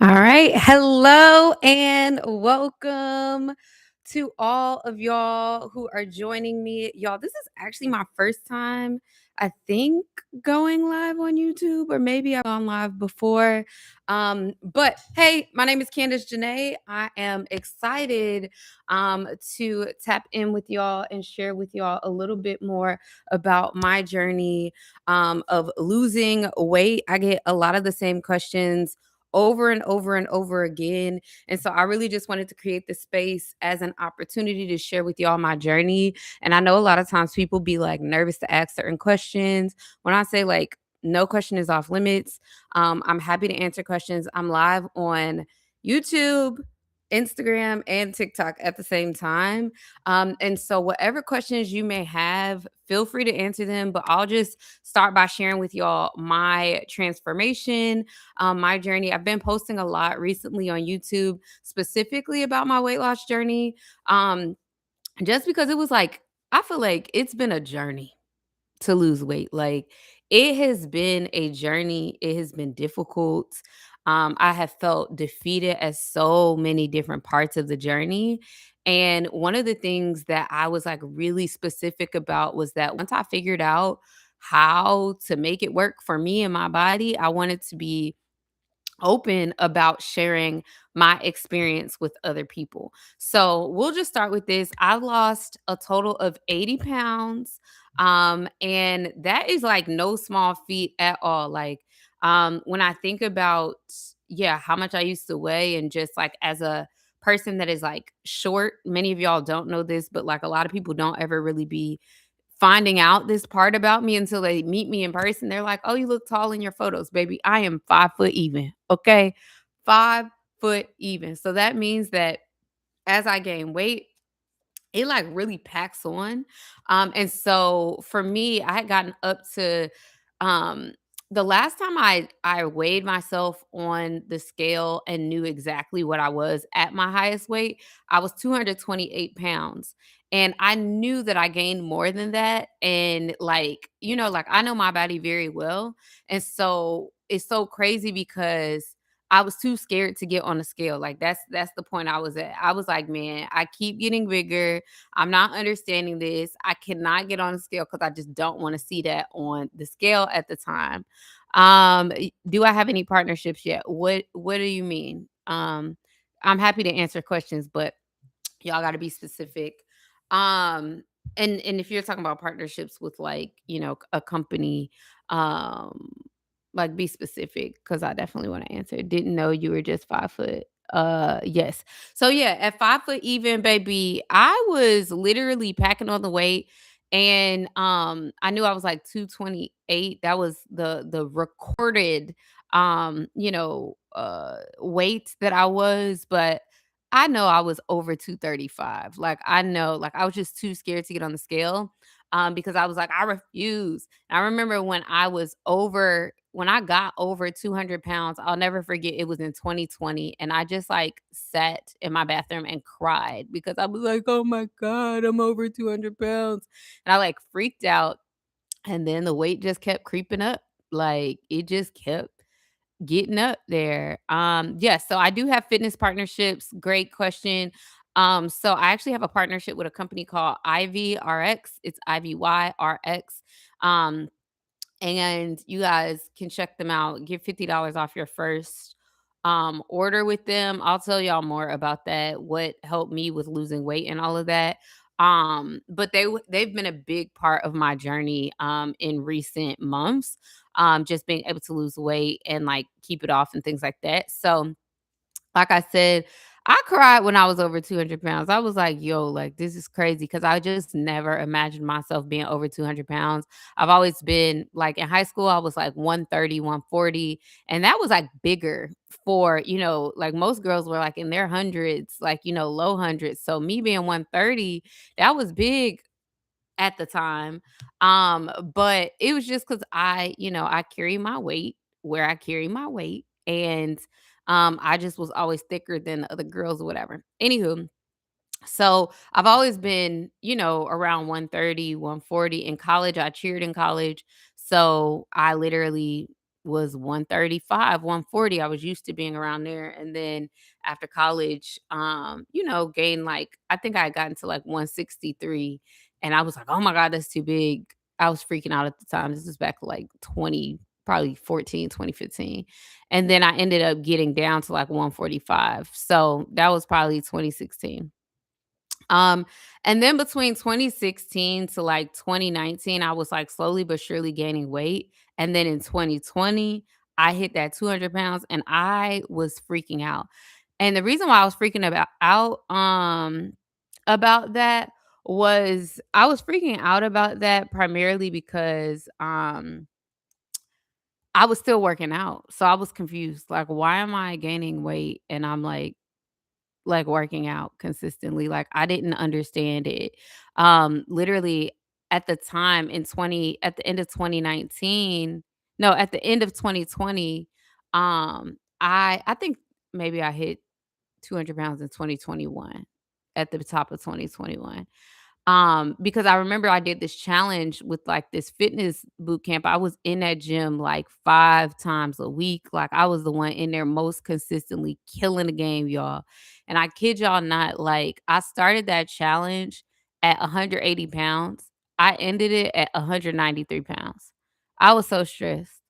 All right. Hello and welcome to all of y'all who are joining me. Y'all, this is actually my first time, I think, going live on YouTube, or maybe I've gone live before. But hey, my name is Candace Janae. I am excited to tap in with y'all and share with y'all a little bit more about my journey of losing weight. I get a lot of the same questions over and over and over again. And so I really just wanted to create the space as an opportunity to share with y'all my journey. And I know a lot of times people be like nervous to ask certain questions. When I say like no question is off limits, I'm happy to answer questions. I'm live on YouTube, Instagram, and TikTok at the same time. And so, whatever questions you may have, feel free to answer them. But I'll just start by sharing with y'all my transformation, my journey. I've been posting a lot recently on YouTube, specifically about my weight loss journey, just because it was like, I feel like it's been a journey to lose weight. Like, it has been a journey. It has been difficult. I have felt defeated at so many different parts of the journey. And one of the things that I was like really specific about was that once I figured out how to make it work for me and my body, I wanted to be open about sharing my experience with other people. So we'll just start with this. I lost a total of 80 pounds. And that is like no small feat at all. Like, when I think about, yeah, how much I used to weigh, and just like as a person that is like short, many of y'all don't know this, but like a lot of people don't ever really be finding out this part about me until they meet me in person. They're like, "Oh, you look tall in your photos, baby." I am 5 foot even. Okay. 5 foot even. So that means that as I gain weight, it like really packs on. And so for me, I had gotten up to um the last time I weighed myself on the scale and knew exactly what I was at my highest weight, I was 228 pounds. And I knew that I gained more than that. And like, like I know my body very well. And so it's so crazy because I was too scared to get on the scale. Like that's the point I was at. I was like, man, I keep getting bigger. I'm not understanding this. I cannot get on the scale because I just don't want to see that on the scale at the time. Do I have any partnerships yet? What do you mean? I'm happy to answer questions, but y'all got to be specific. Um, and if you're talking about partnerships with like, a company, um, like be specific because I definitely want to answer. Didn't know you were just 5 foot. Yes. So yeah, at 5 foot even, baby, I was literally packing on the weight. And I knew I was like 228. That was the recorded weight that I was, but I know I was over 235. Like, I know, like, I was just too scared to get on the scale, because I was like, "I refuse." And I remember when I got over 200 pounds, I'll never forget, it was in 2020, and I just, like, sat in my bathroom and cried because I was like, "Oh my god, I'm over 200 pounds." And I, like, freaked out, and then the weight just kept creeping up. Like, it just kept getting up there. Yes, so I do have fitness partnerships. Great question. So I actually have a partnership with a company called IVRX. It's IVYRX. Um, and you guys can check them out. Get $50 off your first order with them. I'll tell y'all more about that, what helped me with losing weight and all of that. But they've been a big part of my journey in recent months. Just being able to lose weight and like keep it off and things like that. So like I said, I cried when I was over 200 pounds. I was like, yo, like, this is crazy because I just never imagined myself being over 200 pounds. I've always been like in high school, I was like 130, 140. And that was like bigger for, like most girls were like in their hundreds, like, low hundreds. So me being 130, that was big at the time. But it was just because I carry my weight where I carry my weight. And I just was always thicker than the other girls or whatever. Anywho, so I've always been, around 130, 140. In college, I cheered in college. So I literally was 135, 140. I was used to being around there. And then after college, gained like, I think I had gotten to like 163. And I was like, oh my God, that's too big. I was freaking out at the time. This is back like 20, probably 14, 2015. And then I ended up getting down to like 145. So that was probably 2016. Um, and then between 2016 to like 2019, I was like slowly but surely gaining weight. And then in 2020, I hit that 200 pounds and I was freaking out. And the reason why I was freaking about that was I was freaking out about that primarily because I was still working out. So I was confused. Like, why am I gaining weight? And I'm like working out consistently. Like I didn't understand it. Literally at the time at the end of 2019, no, at the end of 2020, I think maybe I hit 200 pounds in 2021 at the top of 2021. Because I remember I did this challenge with like this fitness boot camp. I was in that gym like 5 times a week. Like I was the one in there most consistently killing the game, y'all. And I kid y'all not, like I started that challenge at 180 pounds. I ended it at 193 pounds. I was so stressed.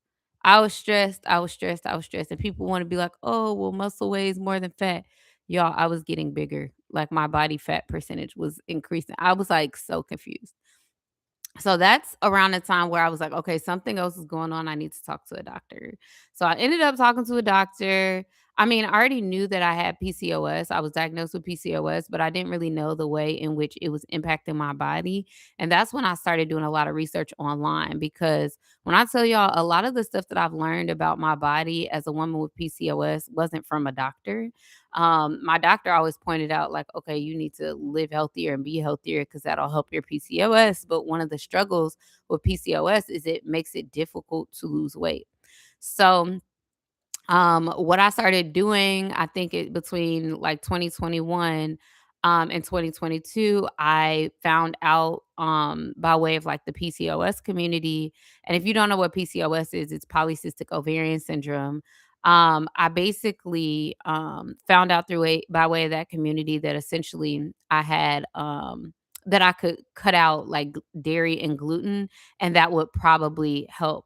I was stressed. And people want to be like, oh, well, muscle weighs more than fat. Y'all, I was getting bigger. Like my body fat percentage was increasing. I was like so confused. So that's around the time where I was like, okay, something else is going on. I need to talk to a doctor. So I ended up talking to a doctor. I mean, I already knew that I had PCOS. I was diagnosed with PCOS, but I didn't really know the way in which it was impacting my body. And that's when I started doing a lot of research online because when I tell y'all, a lot of the stuff that I've learned about my body as a woman with PCOS wasn't from a doctor. My doctor always pointed out, like, okay, you need to live healthier and be healthier because that'll help your PCOS. But one of the struggles with PCOS is it makes it difficult to lose weight. So what I started doing, I think it between like 2021 and 2022, I found out by way of like the PCOS community. And if you don't know what PCOS is, it's polycystic ovarian syndrome. I basically found out by way of that community that essentially I had that I could cut out like dairy and gluten, and that would probably help.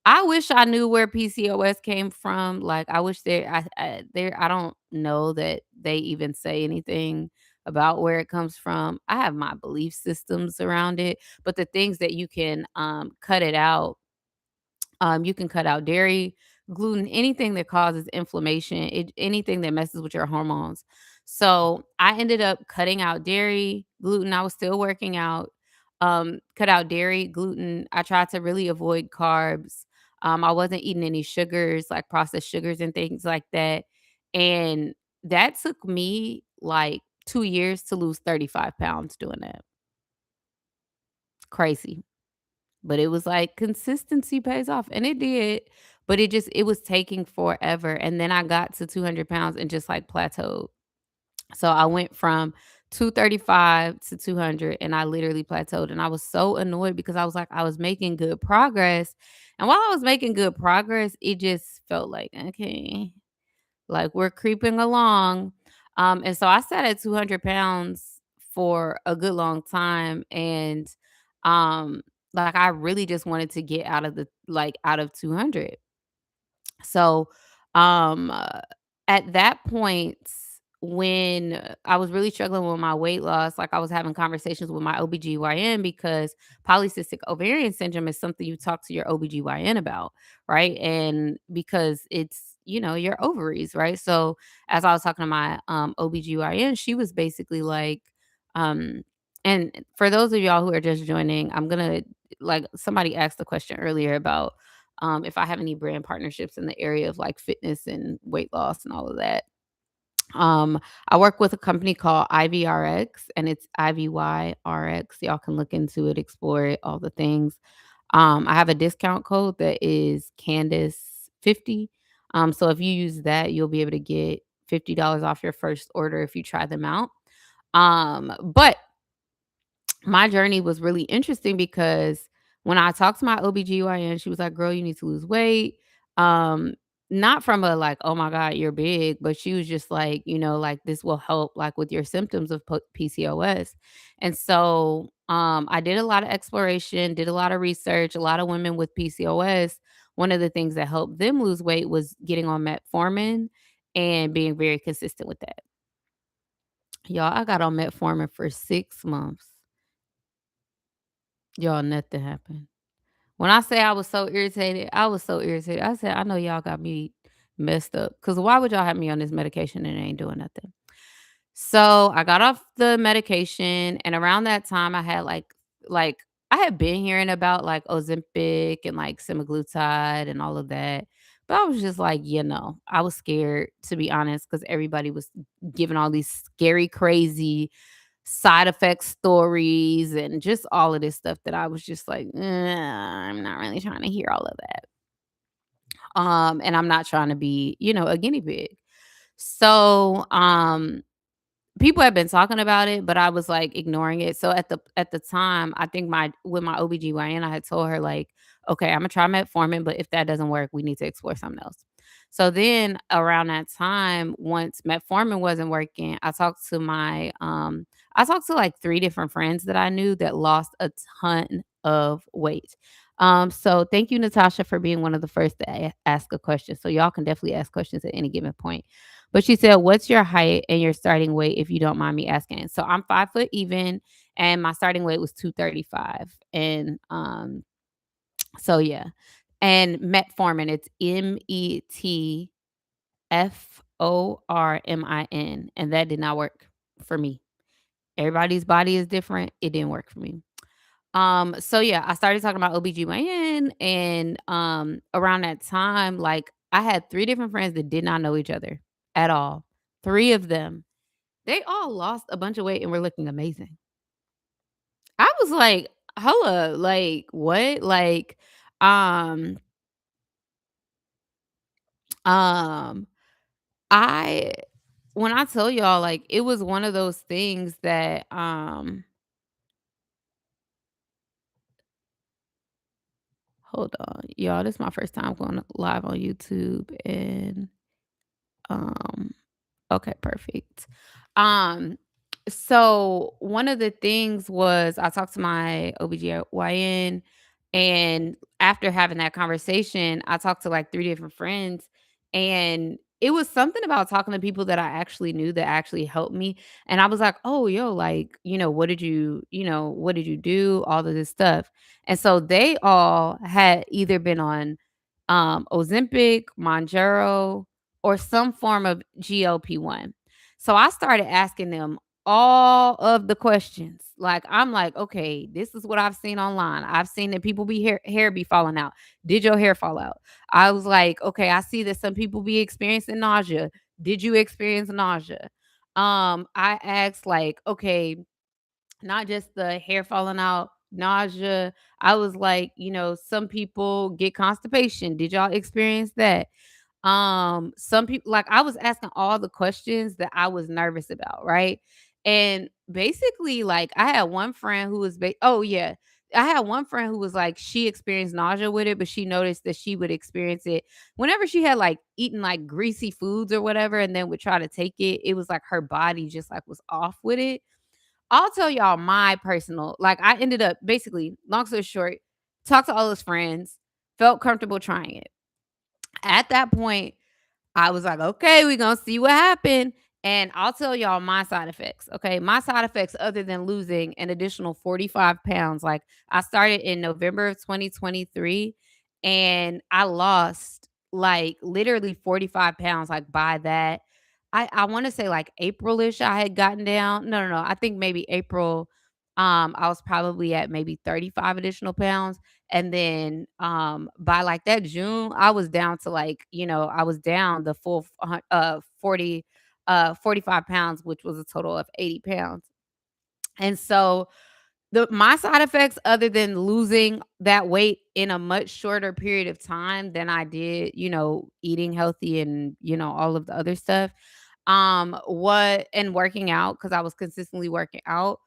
I wish I knew where PCOS came from. Like, I wish I don't know that they even say anything about where it comes from. I have my belief systems around it, but the things that you can cut it out, you can cut out dairy, gluten, anything that causes inflammation, anything that messes with your hormones. So I ended up cutting out dairy, gluten. I was still working out. Cut out dairy, gluten. I tried to really avoid carbs. I wasn't eating any sugars, like processed sugars and things like that. And that took me like 2 years to lose 35 pounds doing that. Crazy. But it was like consistency pays off, and it did, but it was taking forever, and then I got to 200 pounds and just, like, plateaued. So I went from 235 to 200, and I literally plateaued, and I was so annoyed because I was like, I was making good progress, and while I was making good progress, it just felt like, "Okay, like, we're creeping along." And so I sat at 200 pounds for a good long time, and, um, like, I really just wanted to get out of 200. So, um, uh, at that point, when I was really struggling with my weight loss, like I was having conversations with my OBGYN because polycystic ovarian syndrome is something you talk to your OBGYN about, right? And because it's, your ovaries, right? So as I was talking to my OBGYN, she was basically like, um, and for those of y'all who are just joining, I'm gonna like somebody asked the question earlier about if I have any brand partnerships in the area of like fitness and weight loss and all of that. Um, I work with a company called IVRX and it's IVYRX. Y'all can look into it, explore it, all the things. I have a discount code that is Candace50. So if you use that, you'll be able to get $50 off your first order if you try them out. But my journey was really interesting because when I talked to my OBGYN, she was like, "Girl, you need to lose weight." Um, not from a like, "Oh my god, you're big," but she was just like, like, "This will help, like, with your symptoms of PCOS." And so, I did a lot of exploration, did a lot of research. A lot of women with PCOS, one of the things that helped them lose weight was getting on metformin and being very consistent with that. Y'all, I got on metformin for 6 months. Y'all, nothing happened. When I say I was so irritated, I was so irritated. I said, "I know y'all got me messed up. Cause why would y'all have me on this medication and it ain't doing nothing?" So, I got off the medication, and around that time, I had, like I had been hearing about, like, Ozempic and, like, semaglutide and all of that, but I was just like, I was scared, to be honest, because everybody was giving all these scary, crazy side effect stories and just all of this stuff that I was just like, I'm not really trying to hear all of that. And I'm not trying to be, a guinea pig. So, people have been talking about it, but I was, like, ignoring it. So at the time, I think my with my OBGYN, I had told her, like, "Okay, Imma try metformin, but if that doesn't work, we need to explore something else." So then around that time, once metformin wasn't working, I talked to, like, 3 different friends that I knew that lost a ton of weight. So thank you, Natasha, for being one of the first to ask a question. So y'all can definitely ask questions at any given point. But she said, "What's your height and your starting weight, if you don't mind me asking?" So I'm 5 foot even, and my starting weight was 235. And so yeah. And metformin, it's METFORMIN, and that did not work for me. Everybody's body is different. It didn't work for me. So yeah, I started talking about OBGYN, and around that time, like, I had 3 different friends that did not know each other at all. 3 of them. They all lost a bunch of weight and were looking amazing. I was like, "Hold like, what?" Like, um, um, I when I tell y'all, like, it was one of those things that, hold on, y'all, this is my first time going live on YouTube, and, um okay, perfect. Um, so one of the things was I talked to my OBGYN, and after having that conversation, I talked to like 3 different friends, and it was something about talking to people that I actually knew that actually helped me. And I was like, "Oh, yo, like, what did you do? All of this stuff." And so they all had either been on Ozempic, Monjaro, or some form of GLP-1. So I started asking them all of the questions. Like, I'm like, "Okay, this is what I've seen online. I've seen that people be hair be falling out. Did your hair fall out?" I was like, "Okay, I see that some people be experiencing nausea. Did you experience nausea?" I asked, like, "Okay, not just the hair falling out, nausea." I was like, "Some people get constipation. Did y'all experience that?" Some people, like, I was asking all the questions that I was nervous about, right? And basically, like, I had one friend who was oh yeah. I had one friend who was like, she experienced nausea with it, but she noticed that she would experience it whenever she had like eaten like greasy foods or whatever, and then would try to take it. It was like her body just like was off with it. I'll tell y'all my personal, like, I ended up basically, long story short, talked to all his friends, felt comfortable trying it. At that point, I was like, "Okay, we gonna see what happened." And I'll tell y'all my side effects, okay? My side effects, other than losing an additional 45 pounds, like, I started in November of 2023, and I lost, like, literally 45 pounds, like, by that. I wanna say, like, April-ish, I had gotten down. No, no, no, I think maybe April, I was probably at maybe 35 additional pounds. And then, by like that June, I was down to like, I was down the full 45 pounds, which was a total of 80 pounds. And so my side effects, other than losing that weight in a much shorter period of time than I did, eating healthy and, all of the other stuff, what and working out, because I was consistently working out.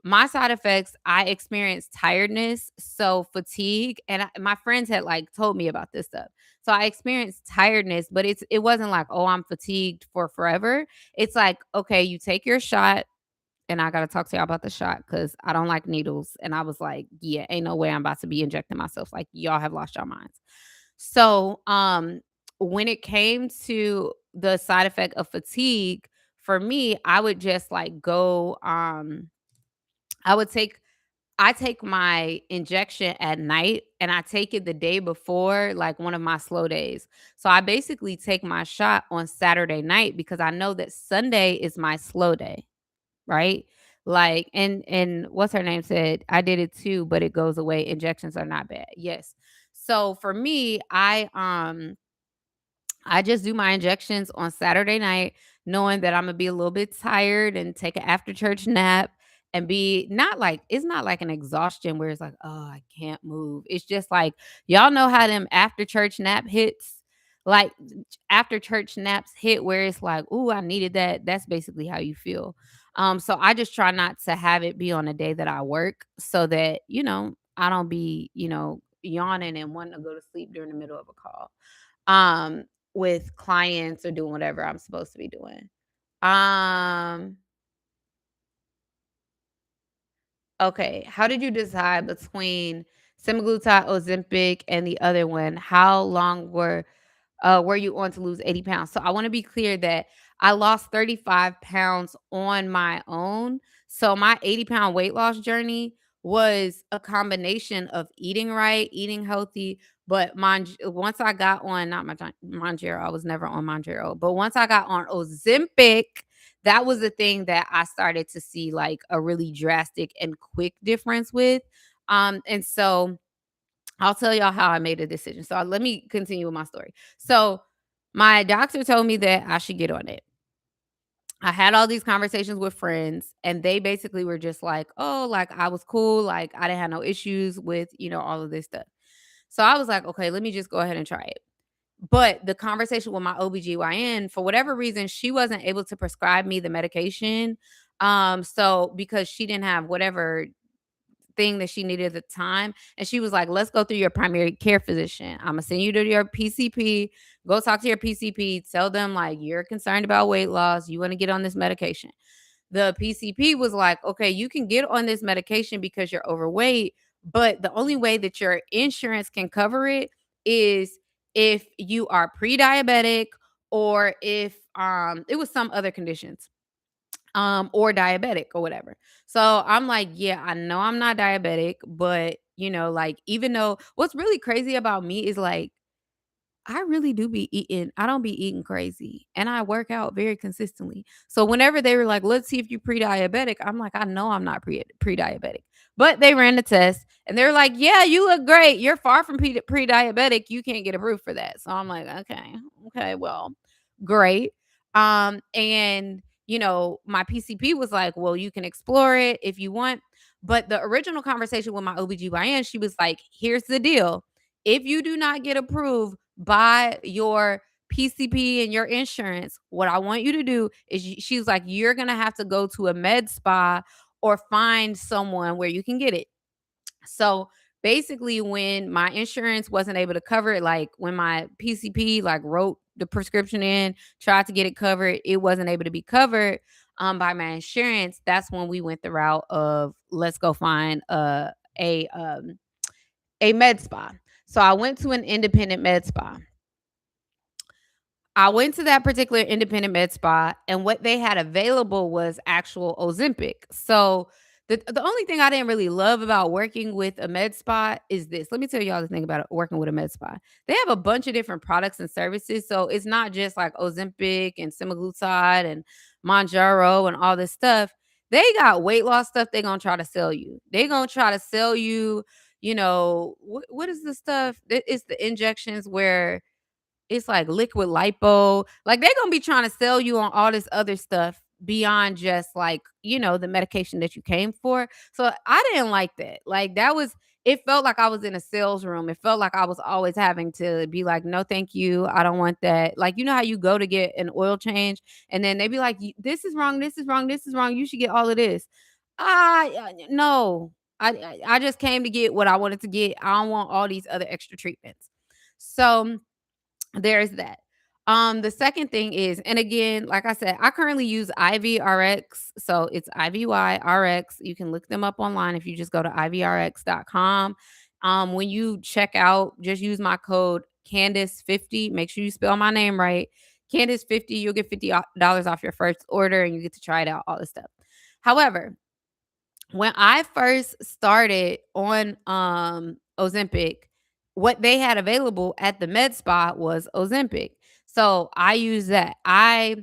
my side effects, I experienced tiredness, so fatigue, and my friends had like told me about this stuff. So I experienced tiredness, but it wasn't like, oh, I'm fatigued for forever. It's like, okay, you take your shot, and I gotta talk to y'all about the shot because I don't like needles. And I was like, yeah, ain't no way I'm about to be injecting myself. Like y'all have lost your minds. So when it came to the side effect of fatigue, for me, I would just like go I would take I take my injection at night and I take it the day before, like one of my slow days. So I basically take my shot on Saturday night because I know that Sunday is my slow day, right? Like and what's her name said, I did it too, but it goes away. Injections are not bad. Yes. So for me, I just do my injections on Saturday night, knowing that I'm gonna be a little bit tired and take an after church nap and be not like it's not like an exhaustion where it's like, oh, I can't move. It's just like y'all know how them after church nap hits, like after church naps hit where it's like, oh, I needed that. That's basically how you feel. So I just try not to have it be on a day that I work so that, I don't be, yawning and wanting to go to sleep during the middle of a call. With clients or doing whatever I'm supposed to be doing. Um, okay. How did you decide between semaglutide, Ozempic, and the other one? How long were you on to lose 80 pounds? So I want to be clear that I lost 35 pounds on my own. So my 80-pound weight loss journey was a combination of eating right, eating healthy. But once I got on, not Monjero, I was never on Monjero, but once I got on Ozempic, that was the thing that I started to see like a really drastic and quick difference with. And so I'll tell y'all how I made a decision. So let me continue with my story. So my doctor told me that I should get on it. I had all these conversations with friends and they basically were just like, "Oh, like I was cool, like I didn't have no issues with, all of this stuff." So I was like, "Okay, let me just go ahead and try it." But the conversation with my OBGYN, for whatever reason, she wasn't able to prescribe me the medication. So because she didn't have whatever thing that she needed at the time. And she was like, let's go through your primary care physician. I'm gonna send you to your PCP. Go talk to your PCP. Tell them like you're concerned about weight loss. You want to get on this medication. The PCP was like, okay, you can get on this medication because you're overweight, but the only way that your insurance can cover it is if you are pre-diabetic or if it was some other conditions or diabetic or whatever. So I'm like, yeah, I know I'm not diabetic, but like even though what's really crazy about me is like I really do be eating. I don't be eating crazy and I work out very consistently. So whenever they were like, let's see if you're pre-diabetic, I'm like, I know I'm not pre-diabetic. But they ran the test and they're like, yeah, you look great. You're far from pre-diabetic. You can't get approved for that. So I'm like, okay, well, great. And my PCP was like, well, you can explore it if you want. But the original conversation with my OBGYN, she was like, here's the deal. If you do not get approved by your PCP and your insurance, what I want you to do is she's like, you're going to have to go to a med spa or find someone where you can get it. So basically, when my insurance wasn't able to cover it, like when my PCP like wrote the prescription in, tried to get it covered, it wasn't able to be covered by my insurance. That's when we went the route of let's go find a med spa. So I went to an independent med spa. I went to that particular independent med spa, and what they had available was actual Ozempic. So the only thing I didn't really love about working with a med spa is this. Let me tell y'all the thing about working with a med spa. They have a bunch of different products and services. So it's not just like Ozempic and semaglutide and Monjaro and all this stuff. They got weight loss stuff they're gonna try to sell you. They're gonna try to sell you, what is the stuff? It's the injections where it's like liquid lipo. Like they're gonna be trying to sell you on all this other stuff beyond just like, the medication that you came for. So I didn't like that. Like that was it felt like I was in a sales room. It felt like I was always having to be like, no, thank you. I don't want that. Like, you know how you go to get an oil change and then they be like, this is wrong, this is wrong, this is wrong. You should get all of this. No. I just came to get what I wanted to get. I don't want all these other extra treatments. So there's that. The second thing is, and again, like I said, I currently use IVRX. So it's IVYRX. You can look them up online if you just go to ivrx.com. When you check out, just use my code Candace50. Make sure you spell my name right. Candace50, you'll get $50 off your first order and you get to try it out, all this stuff. However, when I first started on Ozempic, what they had available at the med spa was Ozempic. So I use that. I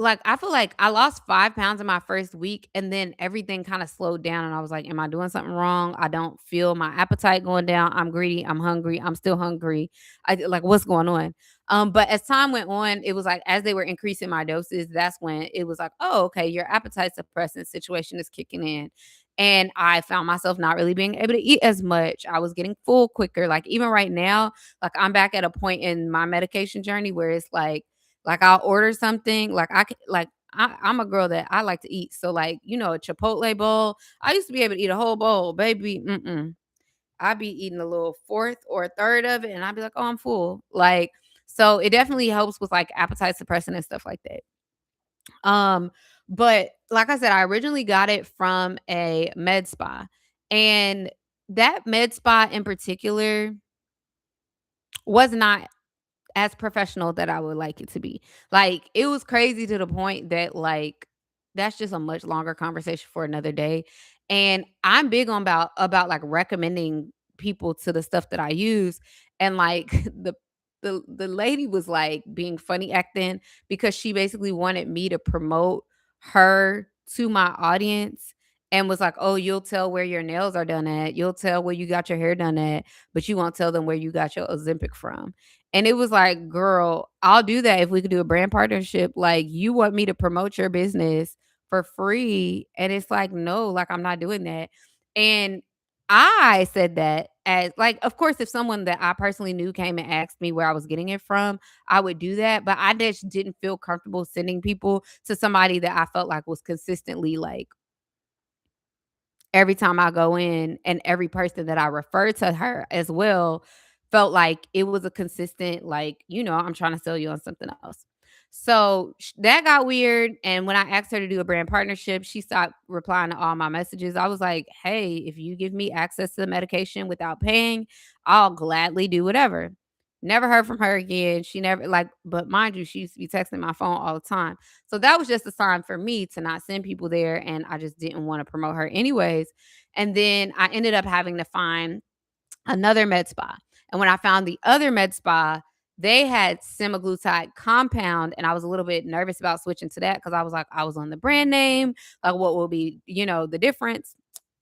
feel like I lost 5 pounds in my first week, and then everything kinda slowed down, and I was like, "Am I doing something wrong? I don't feel my appetite going down. I'm greedy. I'm hungry. I'm still hungry. Like, what's going on?" But as time went on, it was like as they were increasing my doses, that's when it was like, "Oh, okay, your appetite suppressant situation is kicking in." And I found myself not really being able to eat as much. I was getting full quicker. Like, even right now, like, I'm back at a point in my medication journey where it's like, I'll order something, like, I'm a girl that I like to eat, so, like, a Chipotle bowl, I used to be able to eat a whole bowl, baby, mm-mm. I be eating a little fourth or a third of it, and I'd be like, "Oh, I'm full." Like, so it definitely helps with, like, appetite suppressant and stuff like that. Um, but like I said, I originally got it from a med spa, and that med spa in particular was not as professional that I would like it to be. Like, it was crazy to the point that, like, that's just a much longer conversation for another day. And I'm big on about like recommending people to the stuff that I use. And like the lady was like being funny acting because she basically wanted me to promote her to my audience and was like, "Oh, you'll tell where your nails are done at. You'll tell where you got your hair done at, but you won't tell them where you got your Ozempic from." And it was like, "Girl, I'll do that if we could do a brand partnership. Like, you want me to promote your business for free?" And it's like, "No, like, I'm not doing that." And I said that as like, of course, if someone that I personally knew came and asked me where I was getting it from, I would do that. But I just didn't feel comfortable sending people to somebody that I felt like was consistently like every time I go in and every person that I refer to her as well felt like it was a consistent, like, I'm trying to sell you on something else. So that got weird. And when I asked her to do a brand partnership, she stopped replying to all my messages. I was like, "Hey, if you give me access to the medication without paying, I'll gladly do whatever." Never heard from her again. She never, like, but mind you, she used to be texting my phone all the time. So that was just a sign for me to not send people there, and I just didn't wanna promote her anyways. And then I ended up having to find another med spa, and when I found the other med spa, they had semaglutide compound, and I was a little bit nervous about switching to that because I was like, I was on the brand name, like, what will be, the difference?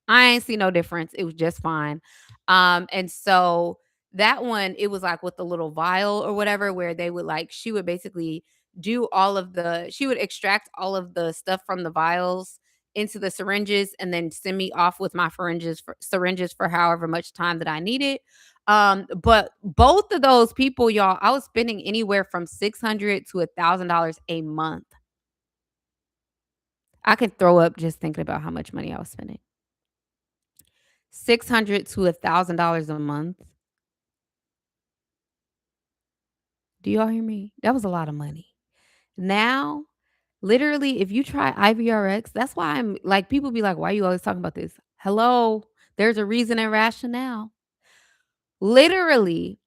I ain't see no difference. It was just fine. And so that one, it was like with the little vial or whatever, where they would like, she would basically she would extract all of the stuff from the vials into the syringes and then send me off with my syringes for however much time that I needed. But both of those people, y'all, I was spending anywhere from $600 to $1,000 a month. I could throw up just thinking about how much money I was spending. 600 to $1,000 a month. Do y'all hear me? That was a lot of money. Now, literally, if you try IVRX, that's why I'm like, people be like, "Why are you always talking about this?" Hello, there's a reason and rationale. Literally,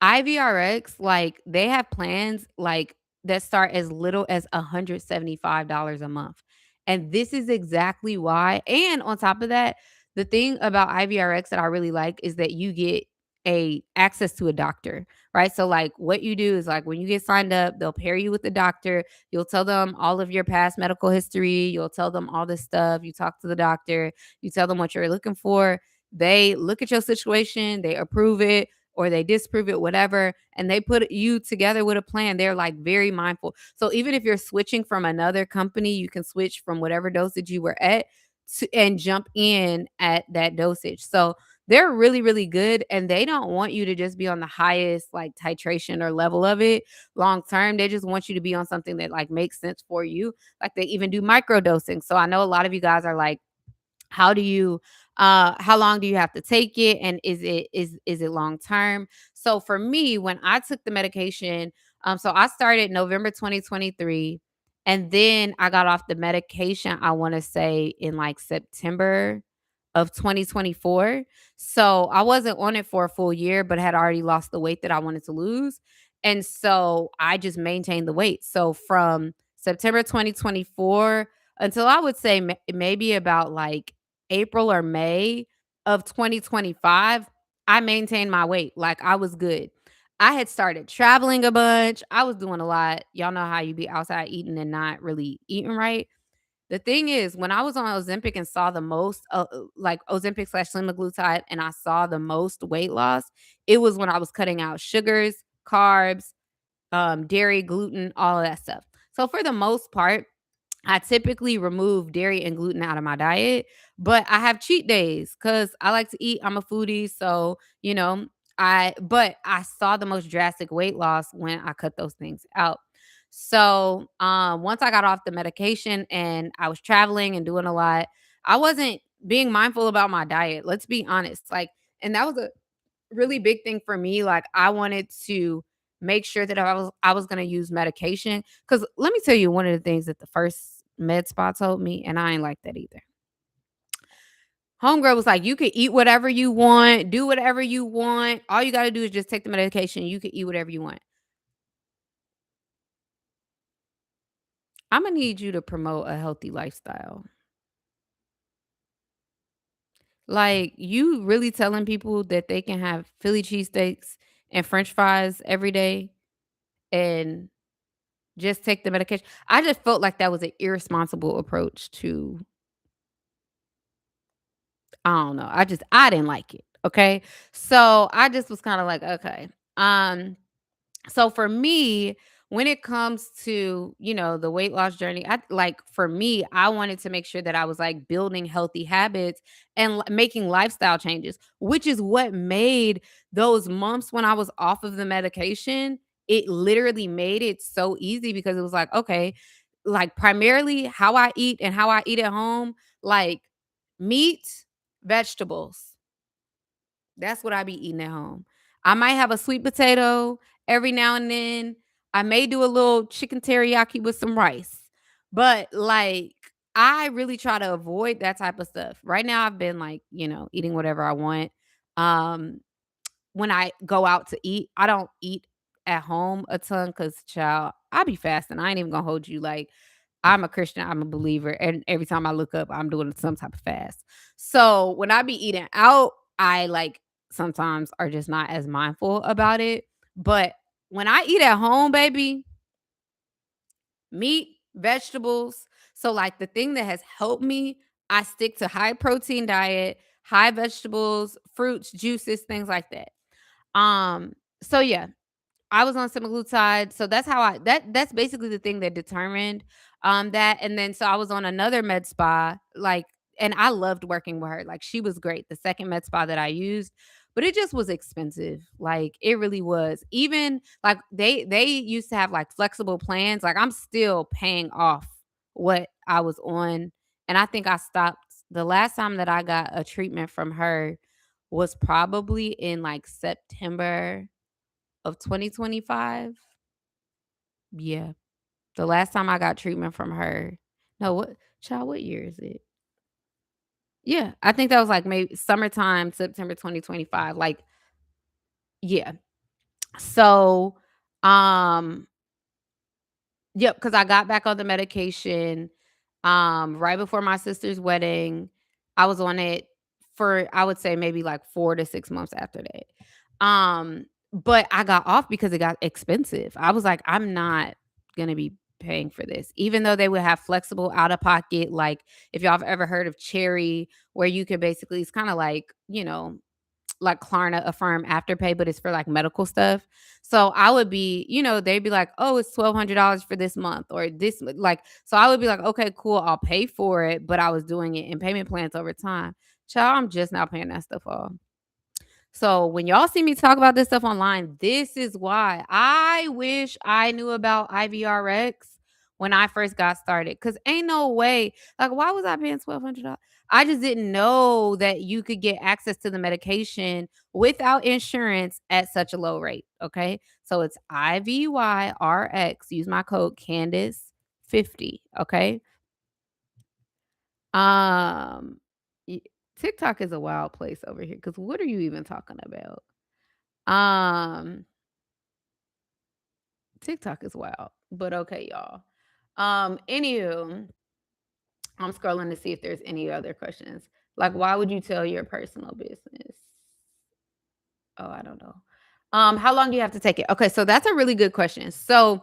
IVRX, like, they have plans, like, that start as little as $175 a month, and this is exactly why. And on top of that, the thing about IVRX that I really like is that you get a access to a doctor, right? So, like, what you do is, like, when you get signed up, they'll pair you with the doctor, you'll tell them all of your past medical history, you'll tell them all this stuff, you talk to the doctor, you tell them what you're looking for, they look at your situation, they approve it, or they disprove it, whatever, and they put you together with a plan. They're like very mindful. So even if you're switching from another company, you can switch from whatever dosage you were at and jump in at that dosage. So they're really, really good. And they don't want you to just be on the highest like titration or level of it long term. They just want you to be on something that like makes sense for you. Like they even do micro dosing. So I know a lot of you guys are like, How do you how long do you have to take it, and is it long term? So for me, when I took the medication, so I started November 2023, and then I got off the medication, I want to say in like September of 2024. So I wasn't on it for a full year, but had already lost the weight that I wanted to lose. And so I just maintained the weight. So from September 2024 until I would say maybe about like April or May of 2025, I maintained my weight. Like I was good. I had started traveling a bunch. I was doing a lot. Y'all know how you be outside eating and not really eating right. The thing is, when I was on Ozempic and saw the most, like Ozempic slash semaglutide, and I saw the most weight loss, it was when I was cutting out sugars, carbs, dairy, gluten, all of that stuff. So for the most part, I typically remove dairy and gluten out of my diet, but I have cheat days because I like to eat. I'm a foodie, so I saw the most drastic weight loss when I cut those things out. So once I got off the medication and I was traveling and doing a lot, I wasn't being mindful about my diet. Let's be honest. Like, and that was a really big thing for me. Like I wanted to make sure that I was gonna use medication. Cause let me tell you one of the things that the first med spa told me, and I ain't like that either. Homegirl was like, you can eat whatever you want, do whatever you want. All you gotta do is just take the medication. You can eat whatever you want. I'm gonna need you to promote a healthy lifestyle. Like, you really telling people that they can have Philly cheesesteaks and French fries every day and just take the medication. I just felt like that was an irresponsible approach to I don't know. I didn't like it. Okay. So I just was kind of like, okay. So for me, when it comes to, the weight loss journey, I like for me, I wanted to make sure that I was like building healthy habits and making lifestyle changes, which is what made those months when I was off of the medication, it literally made it so easy because it was like, okay, like primarily how I eat and how I eat at home, like meat, vegetables, that's what I be eating at home. I might have a sweet potato every now and then. I may do a little chicken teriyaki with some rice. But like I really try to avoid that type of stuff. Right now I've been like, eating whatever I want. Um when I go out to eat, I don't eat at home a ton cuz child, I be fasting. I ain't even going to hold you like I'm a Christian, I'm a believer, and every time I look up, I'm doing some type of fast. So when I be eating out, I like sometimes are just not as mindful about it. But when I eat at home, baby, meat, vegetables. So like the thing that has helped me, I stick to high protein diet, high vegetables, fruits, juices, things like that. So yeah, I was on semaglutide, so that's how that's basically the thing that determined, that, and then so I was on another med spa, like, and I loved working with her, like, she was great, the second med spa that I used, but it just was expensive, like, it really was. Even, like, they used to have, like, flexible plans, like, I'm still paying off what I was on, and I think I stopped the last time that I got a treatment from her was probably in, like, September of 2025? Yeah. The last time I got treatment from her no, what year is it? Yeah, I think that was, like, maybe summertime, September 2025, like yeah. So, um yep, because I got back on the medication, right before my sister's wedding. I was on it for, I would say, maybe, like, 4 to 6 months after that. But I got off because it got expensive. I was like, "I'm not gonna be paying for this." Even though they would have flexible out-of-pocket, like, if y'all have ever heard of Cherry, where you could basically it's kinda like, like Klarna Affirm Afterpay, but it's for like medical stuff. So I would be, they'd be like, "Oh, it's $1,200 for this month or this like." So I would be like, "Okay, cool, I'll pay for it," but I was doing it in payment plans over time. Child, I'm just now paying that stuff off. So when y'all see me talk about this stuff online, this is why I wish I knew about IVRX when I first got started. Cause ain't no way, like, why was I paying $1,200? I just didn't know that you could get access to the medication without insurance at such a low rate. Okay. So it's IVYRX. Use my code Candace50. Okay. Um, y- TikTok is a wild place over here. Cause what are you even talking about? Um, TikTok is wild, but okay, y'all. Anywho, I'm scrolling to see if there's any other questions. Like, why would you tell your personal business? Oh, I don't know. How long do you have to take it? Okay, so that's a really good question. So,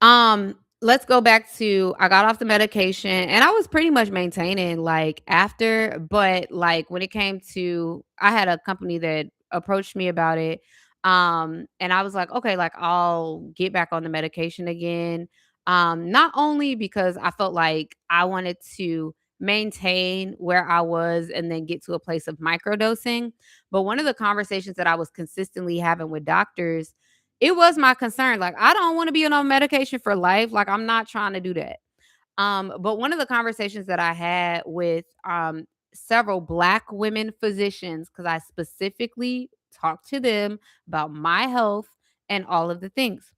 let's go back to I got off the medication and I was pretty much maintaining like after, but like when it came to I had a company that approached me about it. And I was like, okay, like I'll get back on the medication again. Not only because I felt like I wanted to maintain where I was and then get to a place of microdosing. But one of the conversations that I was consistently having with doctors, it was my concern. Like, I don't want to be on medication for life. Like, I'm not trying to do that. But one of the conversations that I had with several Black women physicians, because I specifically talked to them about my health and all of the things.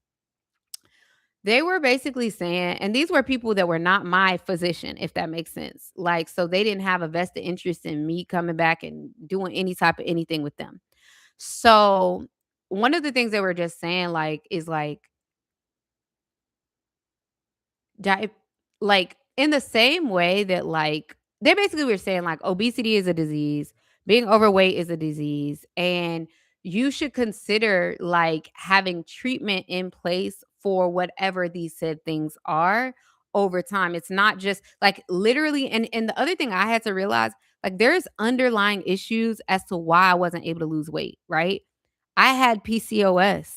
They were basically saying, and these were people that were not my physician, if that makes sense. Like, so they didn't have a vested interest in me coming back and doing any type of anything with them. So one of the things they were just saying, like, is like, Di like, in the same way that, like they basically were saying, like, obesity is a disease, being overweight is a disease, and you should consider, like, having treatment in place for whatever these said things are over time. It's not just like, literally and the other thing I had to realize, like, there's underlying issues as to why I wasn't able to lose weight, right? I had PCOS.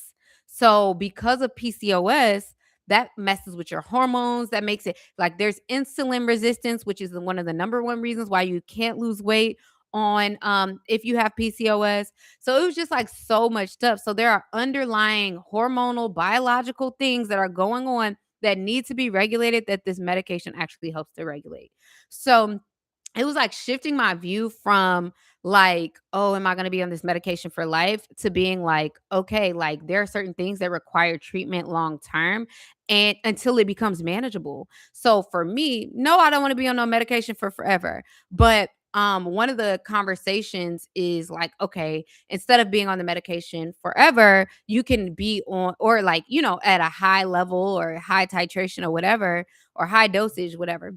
So, because of PCOS, that messes with your hormones. That makes it like there's insulin resistance, which is one of the number one reasons why you can't lose weight on if you have PCOS. So it was just like so much stuff. So there are underlying hormonal biological things that are going on that need to be regulated that this medication actually helps to regulate. So it was like shifting my view from like, oh, am I going to be on this medication for life to being like, okay, like there are certain things that require treatment long term and until it becomes manageable. So for me, no, I don't want to be on no medication for forever. But one of the conversations is like, okay, instead of being on the medication forever, you can be on or like, at a high level or high titration or whatever, or high dosage, whatever,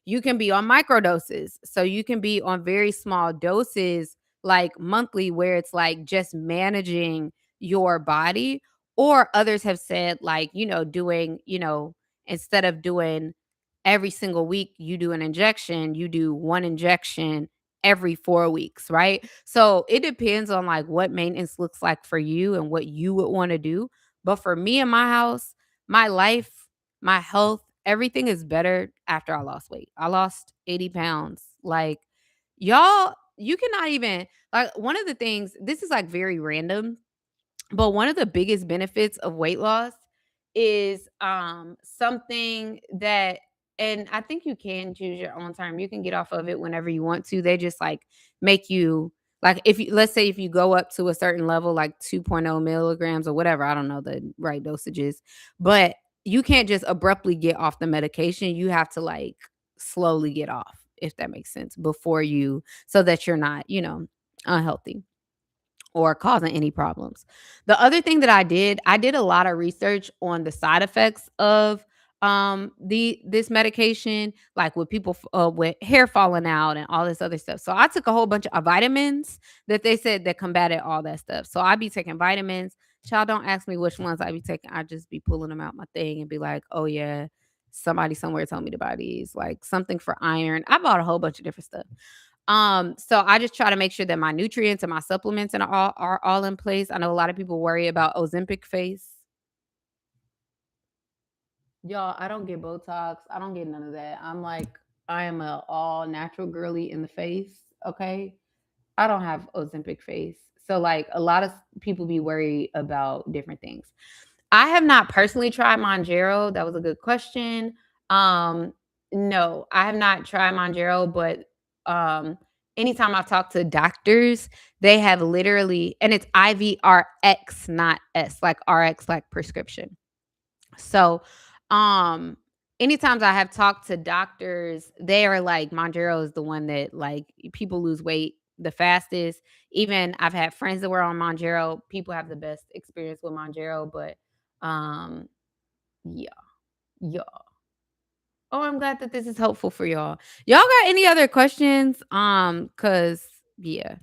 you can be on micro doses. So you can be on very small doses, like monthly, where it's like just managing your body. Or others have said, like, doing, instead of doing every single week, you do an injection, you do one injection every 4 weeks, right? So it depends on like what maintenance looks like for you and what you would want to do. But for me in my house, my life, my health, everything is better after I lost weight. I lost 80 pounds. Like, y'all, you cannot even, like, one of the things, this is like very random, but one of the biggest benefits of weight loss is something that and I think you can choose your own time. You can get off of it whenever you want to. They just like make you like if you let's say if you go up to a certain level like 2.0 milligrams or whatever, I don't know the right dosages, but you can't just abruptly get off the medication. You have to like slowly get off, if that makes sense, before you so that you're not, unhealthy or causing any problems. The other thing that I did a lot of research on the side effects of the this medication, like with people with hair falling out and all this other stuff. So I took a whole bunch of vitamins that they said that combated all that stuff. So I be taking vitamins. Child, don't ask me which ones I be taking. I just be pulling them out my thing and be like, oh yeah, somebody somewhere told me to buy these. Like something for iron. I bought a whole bunch of different stuff. So I just try to make sure that my nutrients and my supplements and are all in place. I know a lot of people worry about Ozempic face. Y'all, I don't get Botox. I don't get none of that. I am a all natural girly in the face. Okay. I don't have Ozempic face. So like a lot of people be worried about different things. I have not personally tried Monjero. That was a good question. Um, no, I have not tried Monjero, but um, anytime I've talked to doctors, they have literally, and it's IVRX, not S, like RX, like prescription. So, um, anytime I have talked to doctors, they are like, Monjero is the one that like people lose weight the fastest. Even I've had friends that were on Monjero. People have the best experience with Monjero, but um, yeah, yeah. Oh, I'm glad that this is helpful for y'all. Y'all got any other questions? Cause yeah,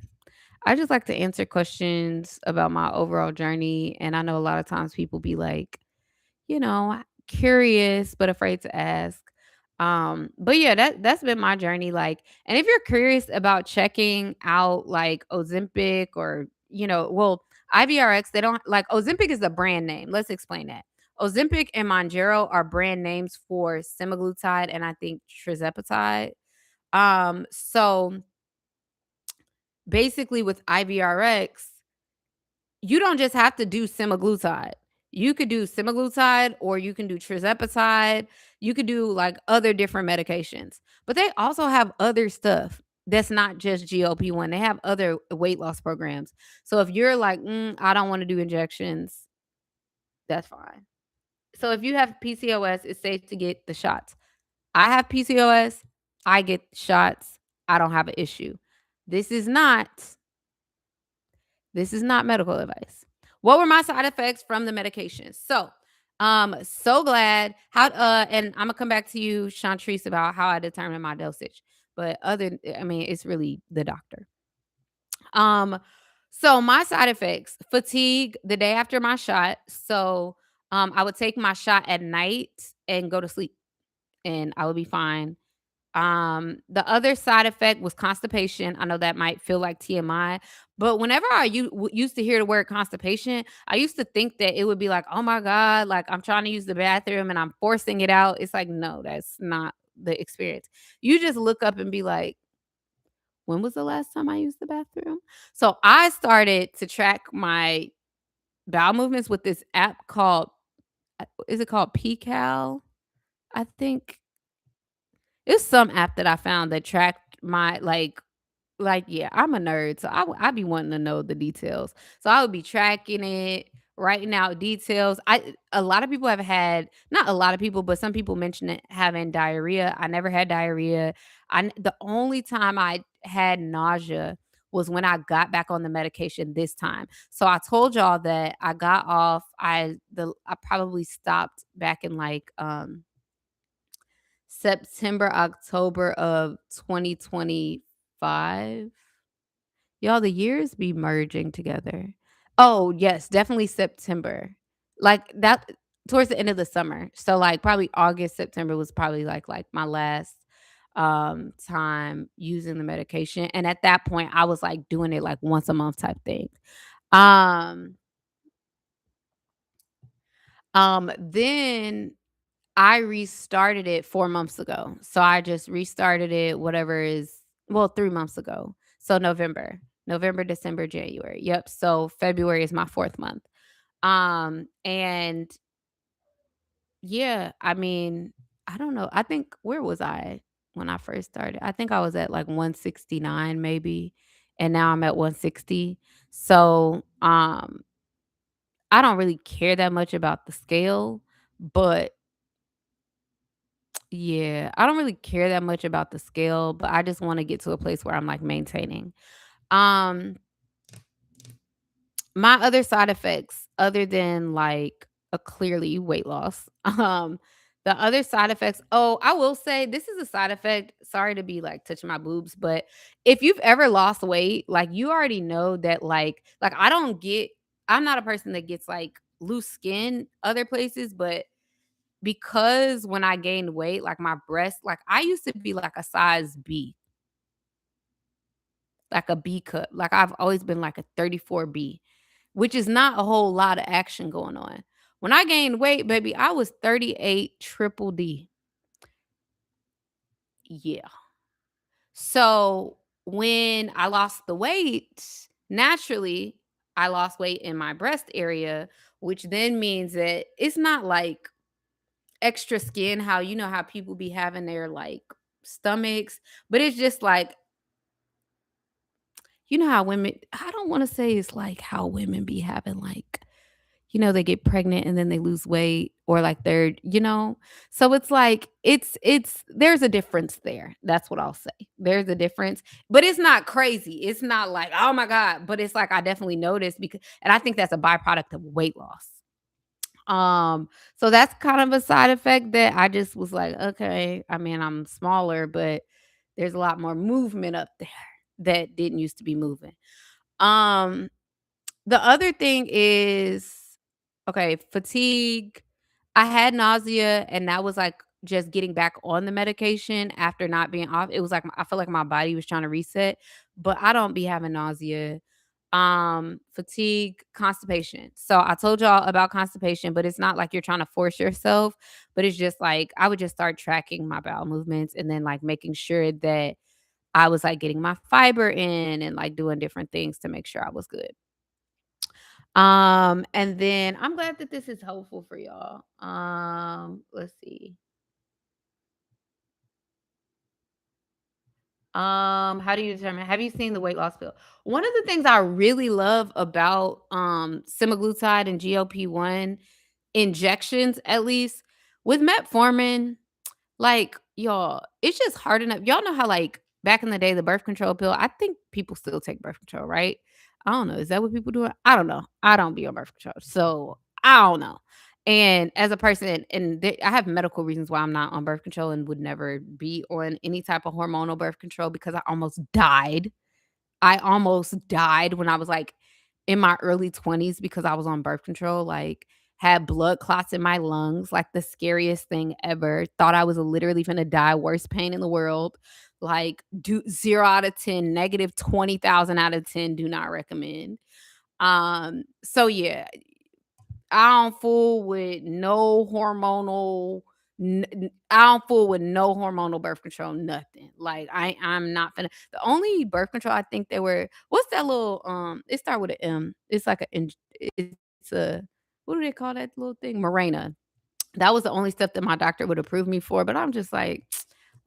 I just like to answer questions about my overall journey, and I know a lot of times people be like, curious but afraid to ask. But yeah, that's been my journey. Like, and if you're curious about checking out like Ozempic or well, IVRX, they don't like Ozempic is a brand name. Let's explain that. Ozempic and Monjero are brand names for semaglutide and I think trizepatide. So basically with IVRX, you don't just have to do semaglutide. You could do semaglutide or you can do tirzepatide. You could do like other different medications. But they also have other stuff that's not just GLP-1. They have other weight loss programs. So if you're like, I don't want to do injections, that's fine. So if you have PCOS, it's safe to get the shots. I have PCOS, I get shots. I don't have an issue. This is not This is not medical advice. What were my side effects from the medication? So glad how and I'm gonna come back to you, Chantrice, about how I determine my dosage. But I mean, it's really the doctor. Um, so my side effects, fatigue the day after my shot. I would take my shot at night and go to sleep and I would be fine. The other side effect was constipation. I know that might feel like TMI, but whenever used to hear the word constipation, I used to think that it would be like, oh my God, like I'm trying to use the bathroom and I'm forcing it out. It's like, no, that's not the experience. You just look up and be like, when was the last time I used the bathroom? So I started to track my bowel movements with this app called, is it called PCal? I think it's some app that I found that tracked my yeah, I'm a nerd, so I be wanting to know the details. So I would be tracking it, writing out details. A lot of people have had, not a lot of people, but some people mention it having diarrhea. I never had diarrhea. The only time I had nausea was when I got back on the medication this time. So I told y'all that I got off. I probably stopped back in like September, October of 2025. Y'all, the years be merging together. Oh, yes, definitely September. Like that towards the end of the summer. So like probably August, September was probably like my last time using the medication. And at that point I was like doing it like once a month type thing. Um then I restarted it 4 months ago. So I just restarted it, whatever is, well, 3 months ago. So November, December, January. Yep. So February is my 4th month. And yeah, I mean, I don't know. I think where was I when I first started? I think I was at like 169 maybe, and now I'm at 160. So, I don't really care that much about the scale, but yeah, I don't really care that much about the scale, but I just wanna get to a place where I'm, like, maintaining. Um, my other side effects, other than, like, a clearly weight loss, the other side effects, oh, I will say this is a side effect, sorry to be, like, touching my boobs, but if you've ever lost weight, like, you already know that, I'm not a person that gets, like, loose skin other places, but because when I gained weight, like my breast, like I used to be like a size B, like a B cup. Like I've always been like a 34B, which is not a whole lot of action going on. When I gained weight, baby, I was 38 triple D. Yeah. So when I lost the weight, naturally, I lost weight in my breast area, which then means that it's not like extra skin, how you know how people be having their like stomachs, but it's just like you know how women, I don't want to say it's like how women be having like, they get pregnant and then they lose weight or like so it's like it's there's a difference there. That's what I'll say. There's a difference, but it's not crazy. It's not like, oh my God, but it's like I definitely noticed because and I think that's a byproduct of weight loss. So that's kind of a side effect that I just was like, okay, I mean, I'm smaller, but there's a lot more movement up there that didn't used to be moving. Um, the other thing is, okay, fatigue. I had nausea, and that was like just getting back on the medication after not being off. It was like I feel like my body was trying to reset, but I don't be having nausea. Fatigue, constipation. So I told y'all about constipation, but it's not like you're trying to force yourself, but it's just like I would just start tracking my bowel movements and then like making sure that I was like getting my fiber in and like doing different things to make sure I was good. And then I'm glad that this is helpful for y'all. Let's see. How do you determine? Have you seen the weight loss pill? One of the things I really love about semaglutide and GLP-1 injections, at least with metformin, like, y'all, it's just hard enough. Y'all know how, like, back in the day, the birth control pill, I think people still take birth control, right? I don't know. Is that what people do? I don't know. I don't be on birth control. So I don't know. And as a person, and I have medical reasons why I'm not on birth control and would never be on any type of hormonal birth control because I almost died. I almost died when I was like in my early 20s because I was on birth control, like had blood clots in my lungs, like the scariest thing ever. Thought I was literally gonna die, worst pain in the world. Like do 0 out of 10, negative 20,000 out of 10, do not recommend. So yeah, I don't fool with no hormonal I don't fool with no hormonal birth control, nothing. Like I'm not finna the only birth control I think they were what's that little it start with an M. It's like it's a what do they call that little thing? Mirena. That was the only stuff that my doctor would approve me for, but I'm just like,